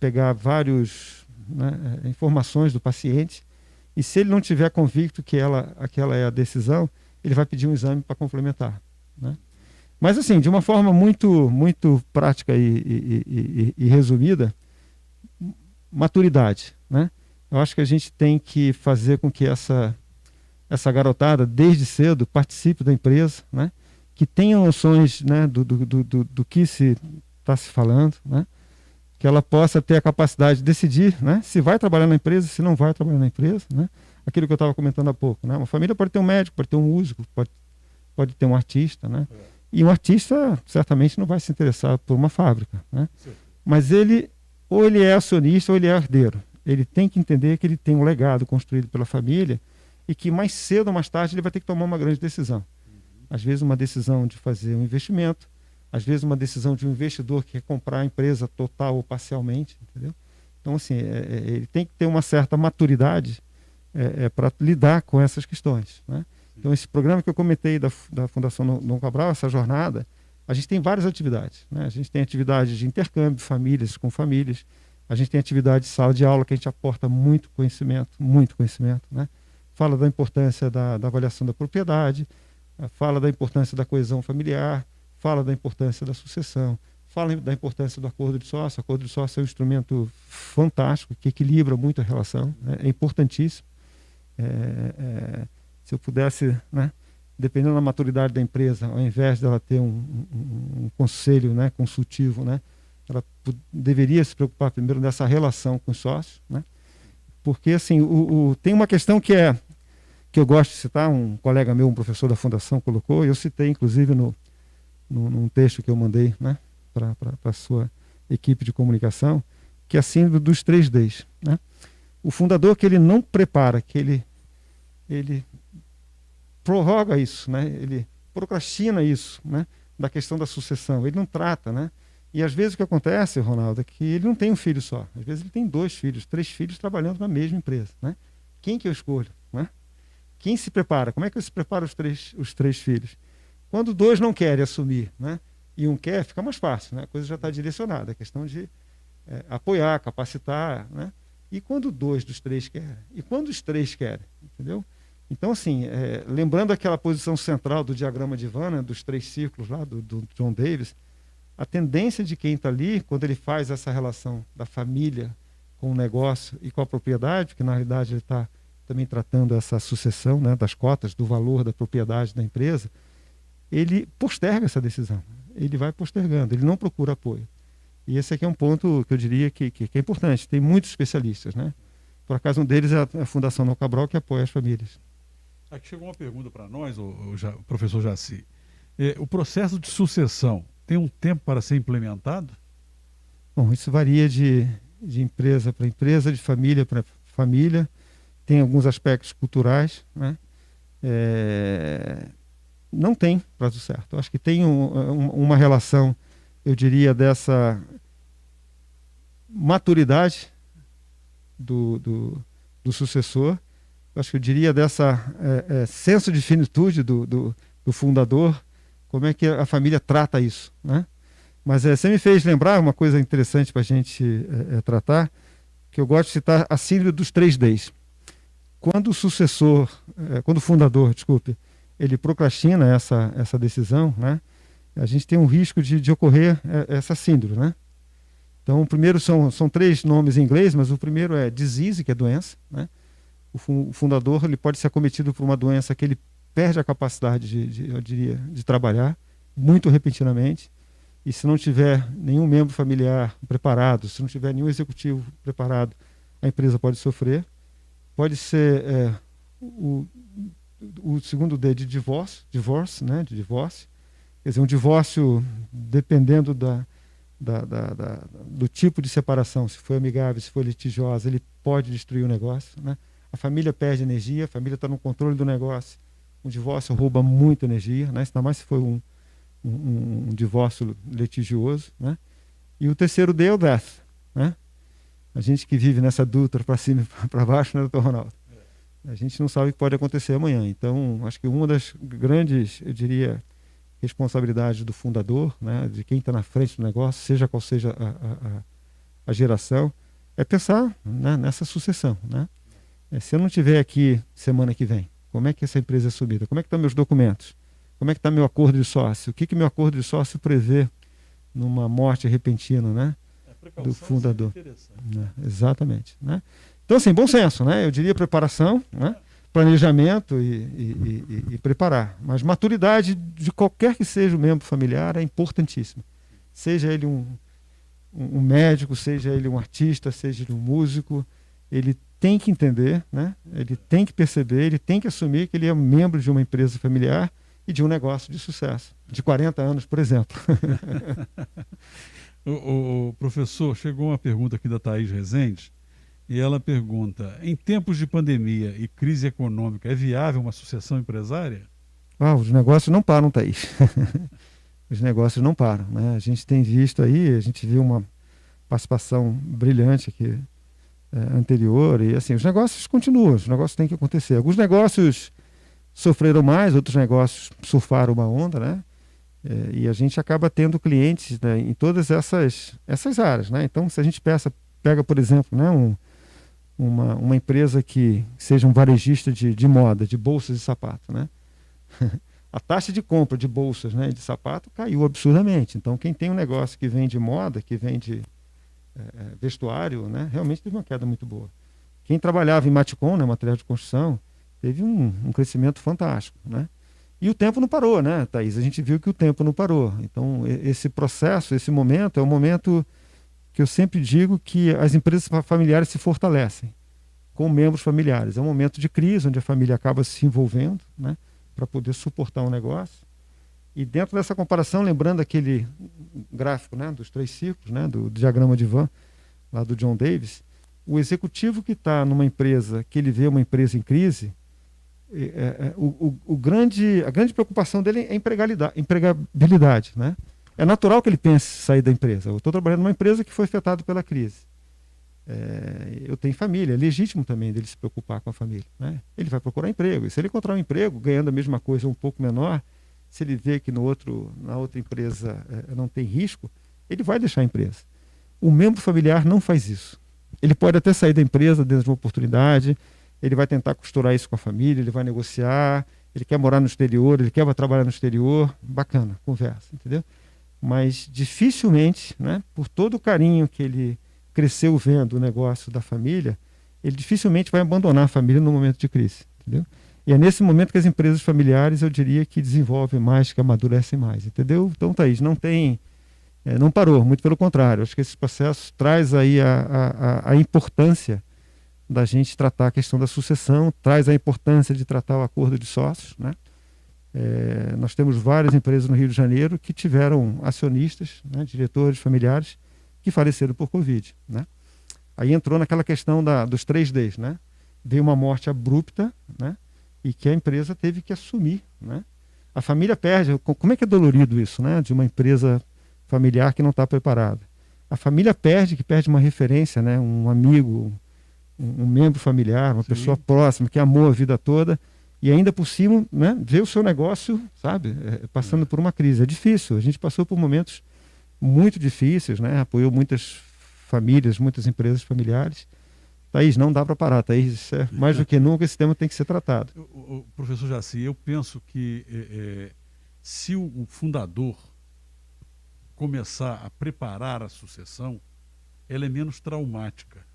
pegar várias, né, informações do paciente, e se ele não tiver convicto que aquela é a decisão, ele vai pedir um exame para complementar, né? Mas, assim, de uma forma muito, muito prática e resumida, maturidade, né? Eu acho que a gente tem que fazer com que essa garotada, desde cedo, participe da empresa, né? Que tenha noções, né, do que se está se falando, né? Que ela possa ter a capacidade de decidir, né, se vai trabalhar na empresa, se não vai trabalhar na empresa, né? Aquilo que eu estava comentando há pouco, né? Uma família pode ter um médico, pode ter um músico, pode ter um artista, né? E um artista certamente não vai se interessar por uma fábrica, né? Mas ou ele é acionista ou ele é herdeiro. Ele tem que entender que ele tem um legado construído pela família e que mais cedo ou mais tarde ele vai ter que tomar uma grande decisão. Às vezes uma decisão de fazer um investimento, às vezes uma decisão de um investidor que quer comprar a empresa total ou parcialmente, entendeu? Então, assim, ele tem que ter uma certa maturidade para lidar com essas questões, né? Então, esse programa que eu comentei da Fundação Dom Cabral, essa jornada, a gente tem várias atividades, né? A gente tem atividades de intercâmbio, famílias com famílias, a gente tem atividade de sala de aula que a gente aporta muito conhecimento, né? Fala da importância da avaliação da propriedade, fala da importância da coesão familiar, fala da importância da sucessão, fala da importância do acordo de sócio. O acordo de sócio é um instrumento fantástico, que equilibra muito a relação, né? É importantíssimo. Se eu pudesse, né, dependendo da maturidade da empresa, ao invés dela ter um conselho, né, consultivo, né, ela deveria se preocupar primeiro dessa relação com os sócios, né? Porque, assim, tem uma questão que eu gosto de citar, um colega meu, um professor da Fundação, colocou, e eu citei, inclusive, num texto que eu mandei, né, para a sua equipe de comunicação, que é a síndrome dos 3Ds, né? O fundador que ele não prepara, que ele prorroga isso, né? Ele procrastina isso, né? Da questão da sucessão. Ele não trata, né? E às vezes o que acontece, Ronaldo, é que ele não tem um filho só. Às vezes ele tem 2 filhos, 3 filhos trabalhando na mesma empresa, né? Quem que eu escolho, né? Quem se prepara? Como é que eu se preparo os três filhos? Quando 2 não querem assumir, né? E um quer, fica mais fácil, né? A coisa já está direcionada. É questão de apoiar, capacitar, né? E quando 2 dos 3 querem? E quando os 3 querem? Entendeu? Então, assim, lembrando aquela posição central do diagrama de Vann, né, dos 3 círculos lá, do John Davis, a tendência de quem está ali, quando ele faz essa relação da família com o negócio e com a propriedade, porque na realidade ele está também tratando essa sucessão, né, das cotas, do valor da propriedade da empresa, ele posterga essa decisão. Ele vai postergando, ele não procura apoio. E esse aqui é um ponto que eu diria que é importante. Tem muitos especialistas, né? Por acaso um deles é a Fundação Noel Cabral, que apoia as famílias. Aqui chegou uma pergunta para nós, o professor Jaci. O processo de sucessão tem um tempo para ser implementado? Bom, isso varia de empresa para empresa, de família para família. Tem alguns aspectos culturais, né? Não tem prazo certo. Eu acho que tem uma relação, eu diria, dessa maturidade do sucessor. Eu acho que eu diria dessa senso de finitude do fundador, como é que a família trata isso, né? Mas você me fez lembrar uma coisa interessante para a gente tratar, que eu gosto de citar a síndrome dos 3 Ds. Quando o fundador, ele procrastina essa decisão, né? A gente tem um risco de ocorrer essa síndrome, né? Então, o primeiro são 3 nomes em inglês, mas o primeiro é disease, que é doença, né? O fundador ele pode ser acometido por uma doença que ele perde a capacidade eu diria, de trabalhar muito repentinamente, e se não tiver nenhum membro familiar preparado, se não tiver nenhum executivo preparado, a empresa pode sofrer. Pode ser o segundo D de divórcio, né? De divórcio. Quer dizer, um divórcio, dependendo do tipo de separação, se for amigável, se for litigiosa, ele pode destruir o negócio, né? A família perde energia, a família está no controle do negócio. Um divórcio rouba muita energia, né? Ainda mais se for um divórcio litigioso, né? E o terceiro D é o death, né? A gente que vive nessa dutra para cima e para baixo, né, doutor Ronaldo? A gente não sabe o que pode acontecer amanhã. Então, acho que uma das grandes, eu diria, responsabilidades do fundador, né, de quem está na frente do negócio, seja qual seja a geração, é pensar, né, nessa sucessão, né? Se eu não estiver aqui semana que vem, como é que essa empresa é assumida? Como é que estão meus documentos? Como é que está meu acordo de sócio? O que meu acordo de sócio prevê numa morte repentina, né, do fundador? Né? Exatamente, né? Então, assim, bom senso, né? Eu diria preparação, né? Planejamento e preparar. Mas maturidade de qualquer que seja o membro familiar é importantíssima. Seja ele um médico, seja ele um artista, seja ele um músico, ele tem que entender, né? Ele tem que perceber, ele tem que assumir que ele é membro de uma empresa familiar e de um negócio de sucesso, de 40 anos, por exemplo. O professor, chegou uma pergunta aqui da Thaís Rezende, e ela pergunta: em tempos de pandemia e crise econômica, é viável uma sucessão empresária? Os negócios não param, Thaís. Os negócios não param, né? A gente tem visto aí, a gente viu uma participação brilhante aqui anterior, e assim, os negócios continuam, os negócios têm que acontecer. Alguns negócios sofreram mais, outros negócios surfaram uma onda, né? E a gente acaba tendo clientes, né, em todas essas áreas, né? Então, se a gente pega, por exemplo, né, uma empresa que seja um varejista de moda, de bolsas de sapato, né? A taxa de compra de bolsas, né, de sapato caiu absurdamente. Então, quem tem um negócio que vende moda, que vende vestuário, né, realmente teve uma queda muito boa. Quem trabalhava em Maticom, né, material de construção, teve um crescimento fantástico, né? E o tempo não parou, né, Thaís? A gente viu que o tempo não parou. Então, esse processo, esse momento, é um momento que eu sempre digo que as empresas familiares se fortalecem com membros familiares. É um momento de crise, onde a família acaba se envolvendo, né, para poder suportar um negócio. E dentro dessa comparação, lembrando aquele gráfico, né, dos 3 círculos, né, do diagrama de Vann, lá do John Davis, o executivo que está numa empresa, que ele vê uma empresa em crise, a grande preocupação dele é empregabilidade, né? É natural que ele pense em sair da empresa. Eu estou trabalhando numa empresa que foi afetada pela crise. Eu tenho família, é legítimo também dele se preocupar com a família, né? Ele vai procurar emprego. E se ele encontrar um emprego ganhando a mesma coisa, um pouco menor, se ele vê que na outra empresa não tem risco, ele vai deixar a empresa. O membro familiar não faz isso. Ele pode até sair da empresa dentro de uma oportunidade, ele vai tentar costurar isso com a família, ele vai negociar, ele quer morar no exterior, ele quer trabalhar no exterior, bacana, conversa, entendeu? Mas dificilmente, né, por todo o carinho que ele cresceu vendo o negócio da família, ele dificilmente vai abandonar a família no momento de crise, entendeu? E é nesse momento que as empresas familiares, eu diria, que desenvolvem mais, que amadurecem mais, entendeu? Então, Thaís, não parou, muito pelo contrário. Acho que esse processo traz aí a importância da gente tratar a questão da sucessão, traz a importância de tratar o acordo de sócios, né? Nós temos várias empresas no Rio de Janeiro que tiveram acionistas, né, diretores familiares, que faleceram por Covid, né? Aí entrou naquela questão dos 3Ds, né? Veio uma morte abrupta, né? E que a empresa teve que assumir, né? A família perde. Como é que é dolorido isso, né? De uma empresa familiar que não está preparada. A família perde uma referência, né? Um amigo, um membro familiar, uma pessoa próxima que amou a vida toda e ainda por cima, né? Ver o seu negócio, sabe? Passando por uma crise. É difícil. A gente passou por momentos muito difíceis, né? Apoiou muitas famílias, muitas empresas familiares. Thaís, não dá para parar, Thaís. Mais do que nunca esse tema tem que ser tratado. Professor Jaci, eu penso que se o fundador começar a preparar a sucessão, ela é menos traumática,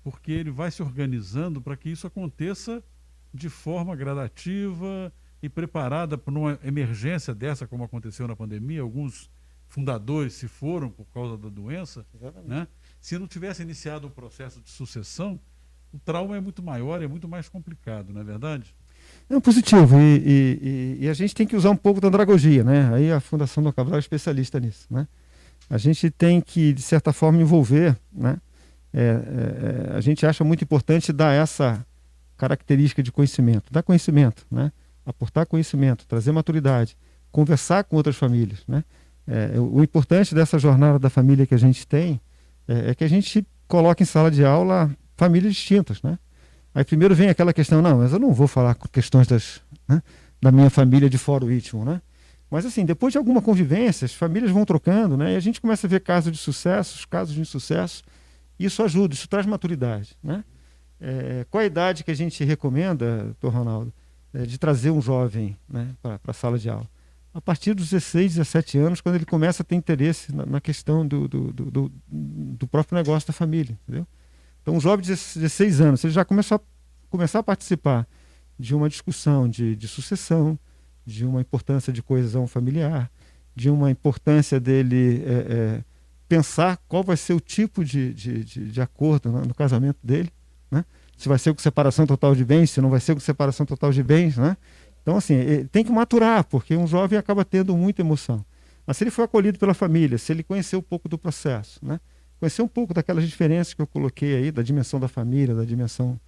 porque ele vai se organizando para que isso aconteça de forma gradativa e preparada para uma emergência dessa, como aconteceu na pandemia. Alguns fundadores se foram por causa da doença, né? Se não tivesse iniciado um processo de sucessão, o trauma é muito maior, é muito mais complicado, não é verdade? É positivo, e a gente tem que usar um pouco da andragogia, né? Aí a Fundação Dom Cabral é especialista nisso, né? A gente tem que, de certa forma, envolver, né? A gente acha muito importante dar essa característica de conhecimento, dar conhecimento, né? Aportar conhecimento, trazer maturidade, conversar com outras famílias, né? O importante dessa jornada da família que a gente tem é que a gente coloca em sala de aula famílias distintas, né? Aí primeiro vem aquela questão, não, mas eu não vou falar com questões da minha família de fora o íntimo, né? Mas assim, depois de alguma convivência, as famílias vão trocando, né? E a gente começa a ver casos de sucesso, casos de insucesso, e isso ajuda, isso traz maturidade, né? Qual a idade que a gente recomenda, doutor Ronaldo, de trazer um jovem, né, para a sala de aula? A partir dos 16, 17 anos, quando ele começa a ter interesse na questão do próprio negócio da família, entendeu? Então, um jovem de 16 anos, ele já começar a participar de uma discussão de sucessão, de uma importância de coesão familiar, de uma importância dele pensar qual vai ser o tipo de acordo no casamento dele, né? Se vai ser com separação total de bens, se não vai ser com separação total de bens, né? Então, assim, tem que maturar, porque um jovem acaba tendo muita emoção. Mas se ele for acolhido pela família, se ele conhecer um pouco do processo, né? Conhecer um pouco daquelas diferenças que eu coloquei aí, da dimensão da família, da dimensão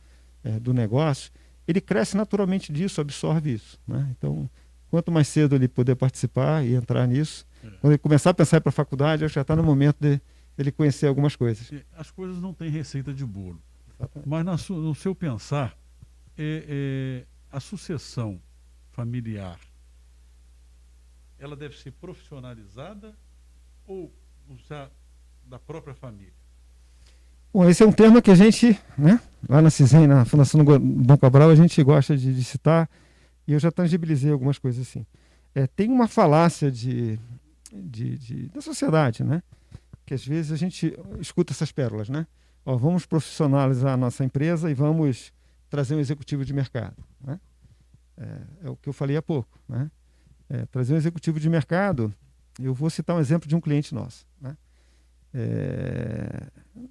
do negócio, ele cresce naturalmente disso, absorve isso, né? Então, quanto mais cedo ele puder participar e entrar nisso, quando ele começar a pensar em ir para a faculdade, já está no momento dele conhecer algumas coisas. As coisas não têm receita de bolo. Mas no seu pensar, a sucessão familiar, ela deve ser profissionalizada ou usar da própria família? Bom, esse é um termo que a gente, né, lá na CISEM, na Fundação Dom Cabral, a gente gosta de citar, e eu já tangibilizei algumas coisas assim. Tem uma falácia da sociedade, né, que às vezes a gente escuta essas pérolas, né? Vamos profissionalizar a nossa empresa e vamos trazer um executivo de mercado, né? É o que eu falei há pouco, né? Trazer um executivo de mercado, eu vou citar um exemplo de um cliente nosso, né?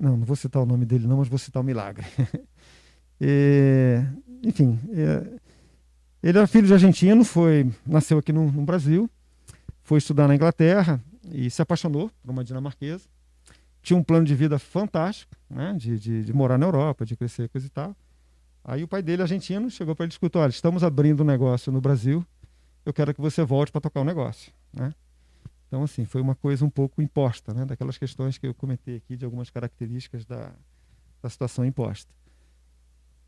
Não vou citar o nome dele não, mas vou citar o Milagre. Enfim, ele era filho de argentino, nasceu aqui no Brasil, foi estudar na Inglaterra e se apaixonou por uma dinamarquesa. Tinha um plano de vida fantástico, né, de morar na Europa, de crescer, coisa e tal. Aí o pai dele, argentino, chegou para ele e escutou: olha, estamos abrindo um negócio no Brasil, eu quero que você volte para tocar o negócio, né? Então, assim, foi uma coisa um pouco imposta, né? Daquelas questões que eu comentei aqui, de algumas características da situação imposta.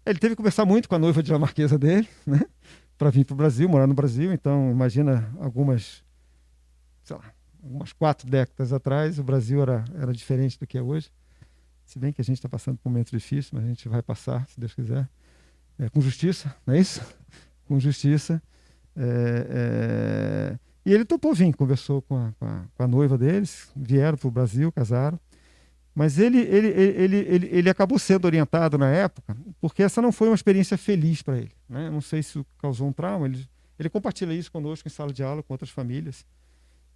Ele teve que conversar muito com a noiva dinamarquesa dele, né? Para vir para o Brasil, morar no Brasil. Então, imagina algumas 4 décadas atrás, o Brasil era diferente do que é hoje. Se bem que a gente está passando por um momento difícil, mas a gente vai passar, se Deus quiser, com justiça, não é isso? Com justiça. E ele topou vir, conversou com a noiva deles, vieram para o Brasil, casaram. Mas ele acabou sendo orientado na época, porque essa não foi uma experiência feliz para ele, né? Não sei se isso causou um trauma. Ele compartilha isso conosco em sala de aula, com outras famílias.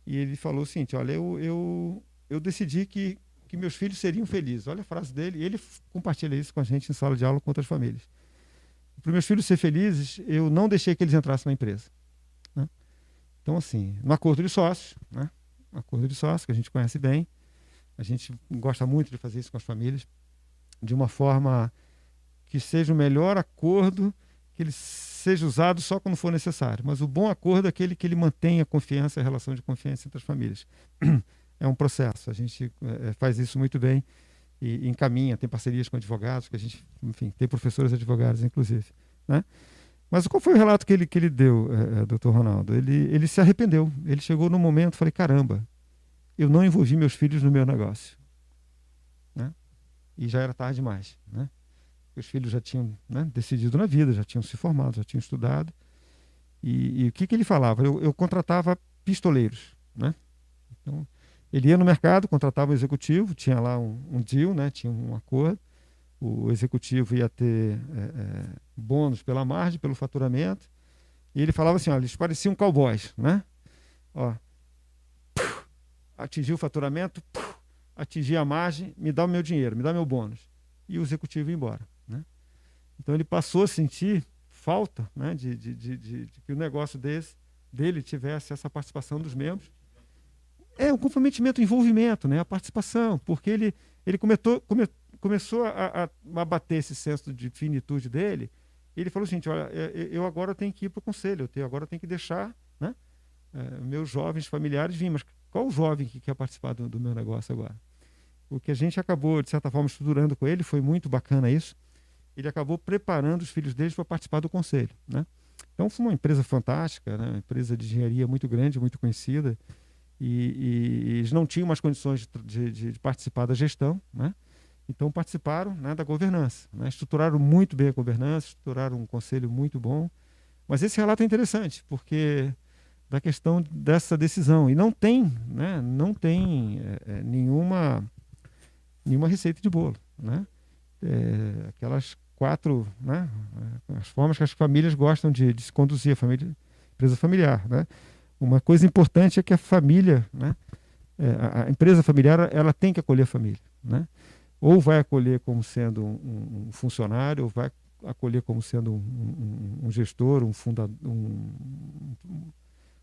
E ele falou o seguinte: olha, eu decidi que meus filhos seriam felizes. Olha a frase dele, e ele compartilha isso com a gente em sala de aula com outras famílias. Para meus filhos serem felizes, eu não deixei que eles entrassem na empresa, né? Então, assim, no acordo de sócios, né? Acordo de sócios, que a gente conhece bem, a gente gosta muito de fazer isso com as famílias, de uma forma que seja o melhor acordo, que ele seja usado só quando for necessário. Mas o bom acordo é aquele que ele mantenha a confiança, a relação de confiança entre as famílias. É um processo, a gente faz isso muito bem e encaminha, tem parcerias com advogados, que a gente, enfim, tem professores advogados, inclusive, né? Mas qual foi o relato que ele deu, doutor Ronaldo? Ele se arrependeu. Ele chegou num momento, falei, caramba, eu não envolvi meus filhos no meu negócio, né? E já era tarde demais, né? Os filhos já tinham, né, decidido na vida, já tinham se formado, já tinham estudado. E o que ele falava? Eu contratava pistoleiros, né? Então, ele ia no mercado, contratava o executivo, tinha lá um deal, né? Tinha um acordo. O executivo ia ter bônus pela margem, pelo faturamento. E ele falava assim: olha, eles pareciam cowboys, né? Ó, atingir o faturamento, atingir a margem, me dá o meu dinheiro, me dá meu bônus. E o executivo ia embora, né? Então ele passou a sentir falta, né, de que o negócio dele tivesse essa participação dos membros. O comprometimento, o envolvimento, né, a participação, porque ele começou a bater esse senso de finitude dele. Ele falou o seguinte: olha, eu agora tenho que ir para o conselho, agora tenho que deixar, né, meus jovens familiares virem, mas qual o jovem que quer participar do meu negócio agora? O que a gente acabou, de certa forma, estruturando com ele, foi muito bacana isso. Ele acabou preparando os filhos deles para participar do conselho, né? Então foi uma empresa fantástica, né? Uma empresa de engenharia muito grande, muito conhecida, e eles não tinham mais condições de participar da gestão, né? Então participaram, né, da governança, né? Estruturaram muito bem a governança, estruturaram um conselho muito bom. Mas esse relato é interessante, porque da questão dessa decisão, e não tem, né, nenhuma receita de bolo, né? Aquelas 4, né, as formas que as famílias gostam de se conduzir, a empresa familiar, né? Uma coisa importante é que a família, né, a empresa familiar, ela tem que acolher a família, né? Ou vai acolher como sendo um funcionário, ou vai acolher como sendo um gestor, um fundador,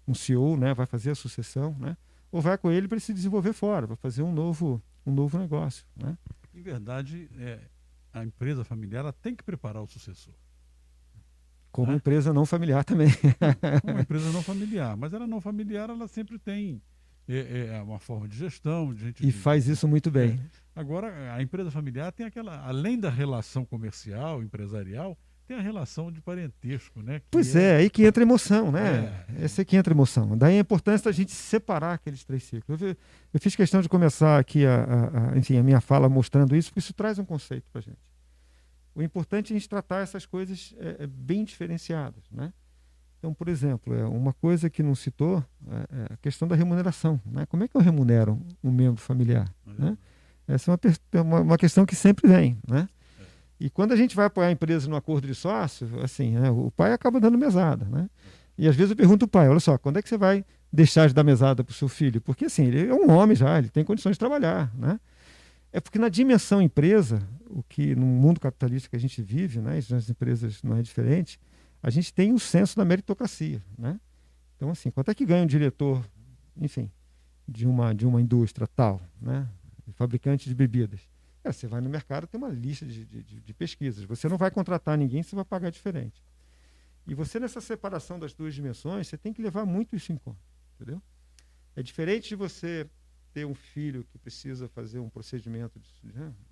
um CEO, né? Vai fazer a sucessão, né? Ou vai acolher ele para ele se desenvolver fora, para fazer um novo negócio, né? Em verdade, a empresa familiar ela tem que preparar o sucessor. Como uma empresa não familiar também. Como uma empresa não familiar. Mas ela não familiar, ela sempre tem uma forma de gestão. Faz isso muito bem. Agora, a empresa familiar tem aquela, além da relação comercial, empresarial, tem a relação de parentesco, né? Pois aí que entra emoção, né? Essa é que entra emoção. Daí a importância da gente separar aqueles 3 ciclos. Eu fiz questão de começar aqui enfim, a minha fala mostrando isso, porque isso traz um conceito para a gente. O importante é a gente tratar essas coisas bem diferenciadas, né? Então, por exemplo, uma coisa que não citou é a questão da remuneração, né? Como é que eu remunero um membro familiar, né? Essa é uma questão que sempre vem, né? E quando a gente vai apoiar a empresa no acordo de sócio, assim, né, o pai acaba dando mesada, né? E às vezes eu pergunto ao pai: olha só, quando é que você vai deixar de dar mesada para o seu filho? Porque assim, ele é um homem já, ele tem condições de trabalhar, né? É porque na dimensão empresa, o que no mundo capitalista que a gente vive, né, e nas empresas não é diferente, a gente tem o senso da meritocracia, né? Então, assim, quanto é que ganha um diretor, enfim, de uma indústria tal, né, fabricante de bebidas? Você vai no mercado, tem uma lista de pesquisas. Você não vai contratar ninguém, você vai pagar diferente. E você, nessa separação das duas dimensões, você tem que levar muito isso em conta, entendeu? É diferente de você ter um filho que precisa fazer um procedimento,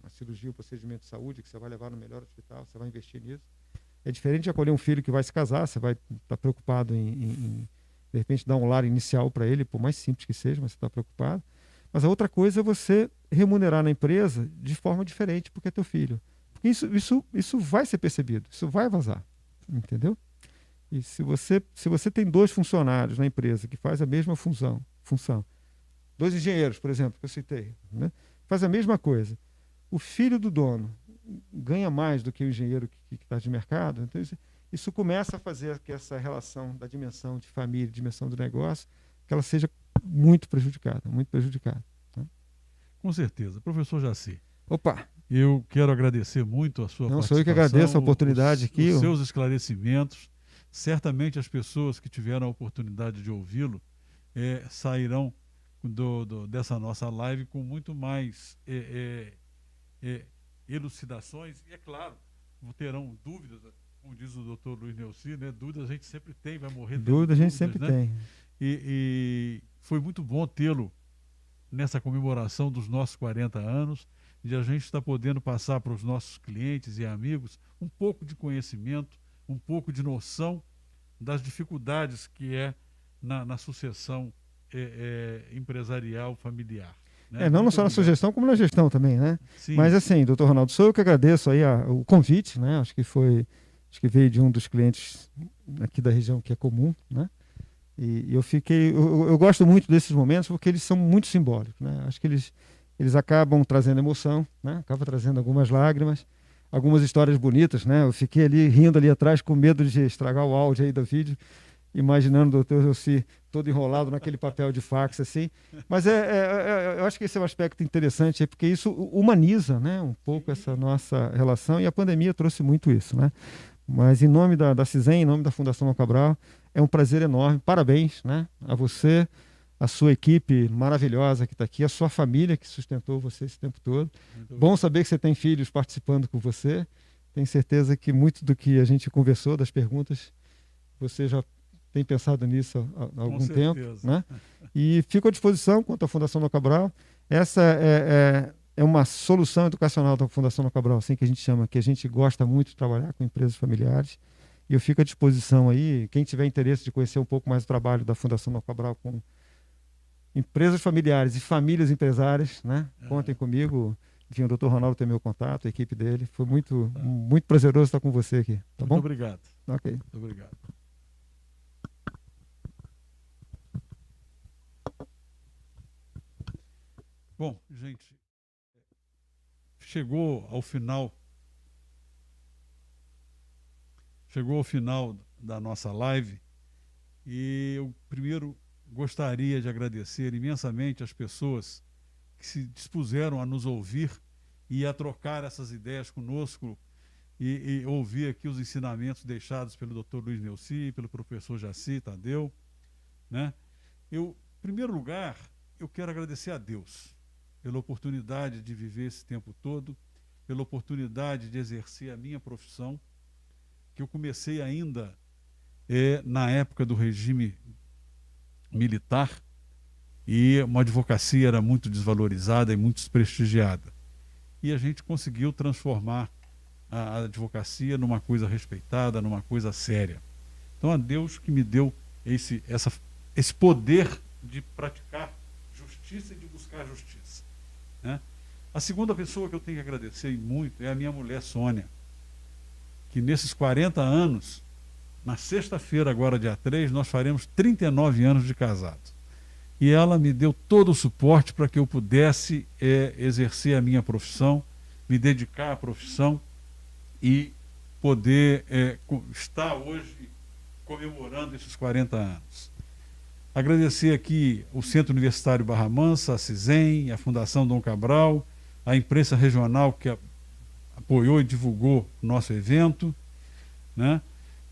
uma cirurgia, um procedimento de saúde, que você vai levar no melhor hospital, você vai investir nisso. É diferente de acolher um filho que vai se casar, você vai estar preocupado em de repente, dar um lar inicial para ele, por mais simples que seja, mas você está preocupado. Mas a outra coisa é você remunerar na empresa de forma diferente, porque é teu filho. Porque isso vai ser percebido, isso vai vazar, entendeu? E se você tem 2 funcionários na empresa que fazem a mesma função, 2 engenheiros, por exemplo, que eu citei, né? Faz a mesma coisa. O filho do dono ganha mais do que o engenheiro que está de mercado, então isso começa a fazer que essa relação da dimensão de família, dimensão do negócio, que ela seja muito prejudicada, muito prejudicada. Né? Com certeza. Professor Jaci. Opa! Eu quero agradecer muito a sua participação. Sou eu que agradeço a oportunidade aqui. Os seus esclarecimentos. Certamente as pessoas que tiveram a oportunidade de ouvi-lo sairão dessa nossa live com muito mais elucidações. E, é claro, terão dúvidas, como diz o doutor Luiz Neuci, né? Dúvidas a gente sempre tem, vai morrer tendo dúvidas, a gente sempre tem. E foi muito bom tê-lo nessa comemoração dos nossos 40 anos, de a gente estar podendo passar para os nossos clientes e amigos um pouco de conhecimento, um pouco de noção das dificuldades que é na sucessão empresarial familiar. Né? Não só na sugestão, como na gestão também, né? Sim. Mas assim, doutor Ronaldo, sou eu que agradeço aí o convite, né? Acho que veio de um dos clientes aqui da região que é comum, né? E eu gosto muito desses momentos porque eles são muito simbólicos, né? Acho que eles acabam trazendo emoção, né? Acabam trazendo algumas lágrimas, algumas histórias bonitas, né? Eu fiquei ali rindo ali atrás com medo de estragar o áudio aí do vídeo, imaginando o doutor José todo enrolado naquele papel de fax, assim. Mas eu acho que esse é um aspecto interessante, porque isso humaniza, né, um pouco essa nossa relação, e a pandemia trouxe muito isso, né? Mas em nome da CISEM, em nome da Fundação Dom Cabral, é um prazer enorme. Parabéns, né, a você, a sua equipe maravilhosa que está aqui, a sua família que sustentou você esse tempo todo. Bom saber que você tem filhos participando com você. Tenho certeza que muito do que a gente conversou, das perguntas, você já tem pensado nisso há algum tempo, né? E fico à disposição quanto à Fundação Dom Cabral. Essa é uma solução educacional da Fundação Dom Cabral, assim que a gente chama, que a gente gosta muito de trabalhar com empresas familiares. E eu fico à disposição aí, quem tiver interesse de conhecer um pouco mais o trabalho da Fundação Dom Cabral com empresas familiares e famílias empresárias, né? Contem comigo. Enfim, o Dr. Ronaldo tem meu contato, a equipe dele. Foi muito prazeroso estar com você aqui. Tá bom? Muito obrigado. Ok. Muito obrigado. Bom, gente, chegou ao final da nossa live e eu primeiro gostaria de agradecer imensamente as pessoas que se dispuseram a nos ouvir e a trocar essas ideias conosco e ouvir aqui os ensinamentos deixados pelo Dr. Luiz Neuci, pelo professor Jaci Tadeu, né? Em primeiro lugar, eu quero agradecer a Deus pela oportunidade de viver esse tempo todo, pela oportunidade de exercer a minha profissão, que eu comecei ainda na época do regime militar, e uma advocacia era muito desvalorizada e muito desprestigiada. E a gente conseguiu transformar a advocacia numa coisa respeitada, numa coisa séria. Então, a Deus que me deu esse poder de praticar justiça e de buscar justiça. Né? A segunda pessoa que eu tenho que agradecer muito é a minha mulher Sônia, que nesses 40 anos, na sexta-feira, agora dia 3, nós faremos 39 anos de casados. E ela me deu todo o suporte para que eu pudesse exercer a minha profissão, me dedicar à profissão e poder estar hoje comemorando esses 40 anos. Agradecer aqui o Centro Universitário Barra Mansa, a CISEM, a Fundação Dom Cabral, a imprensa regional que apoiou e divulgou o nosso evento, né?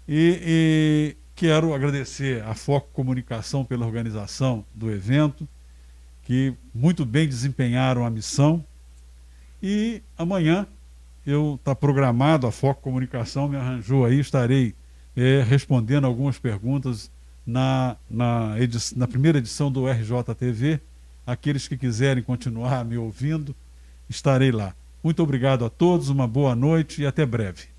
E quero agradecer a Foco Comunicação pela organização do evento, que muito bem desempenharam a missão. E amanhã está programado, a Foco Comunicação me arranjou aí, estarei respondendo algumas perguntas na primeira edição do RJTV. Aqueles que quiserem continuar me ouvindo, estarei lá. Muito obrigado a todos, uma boa noite e até breve.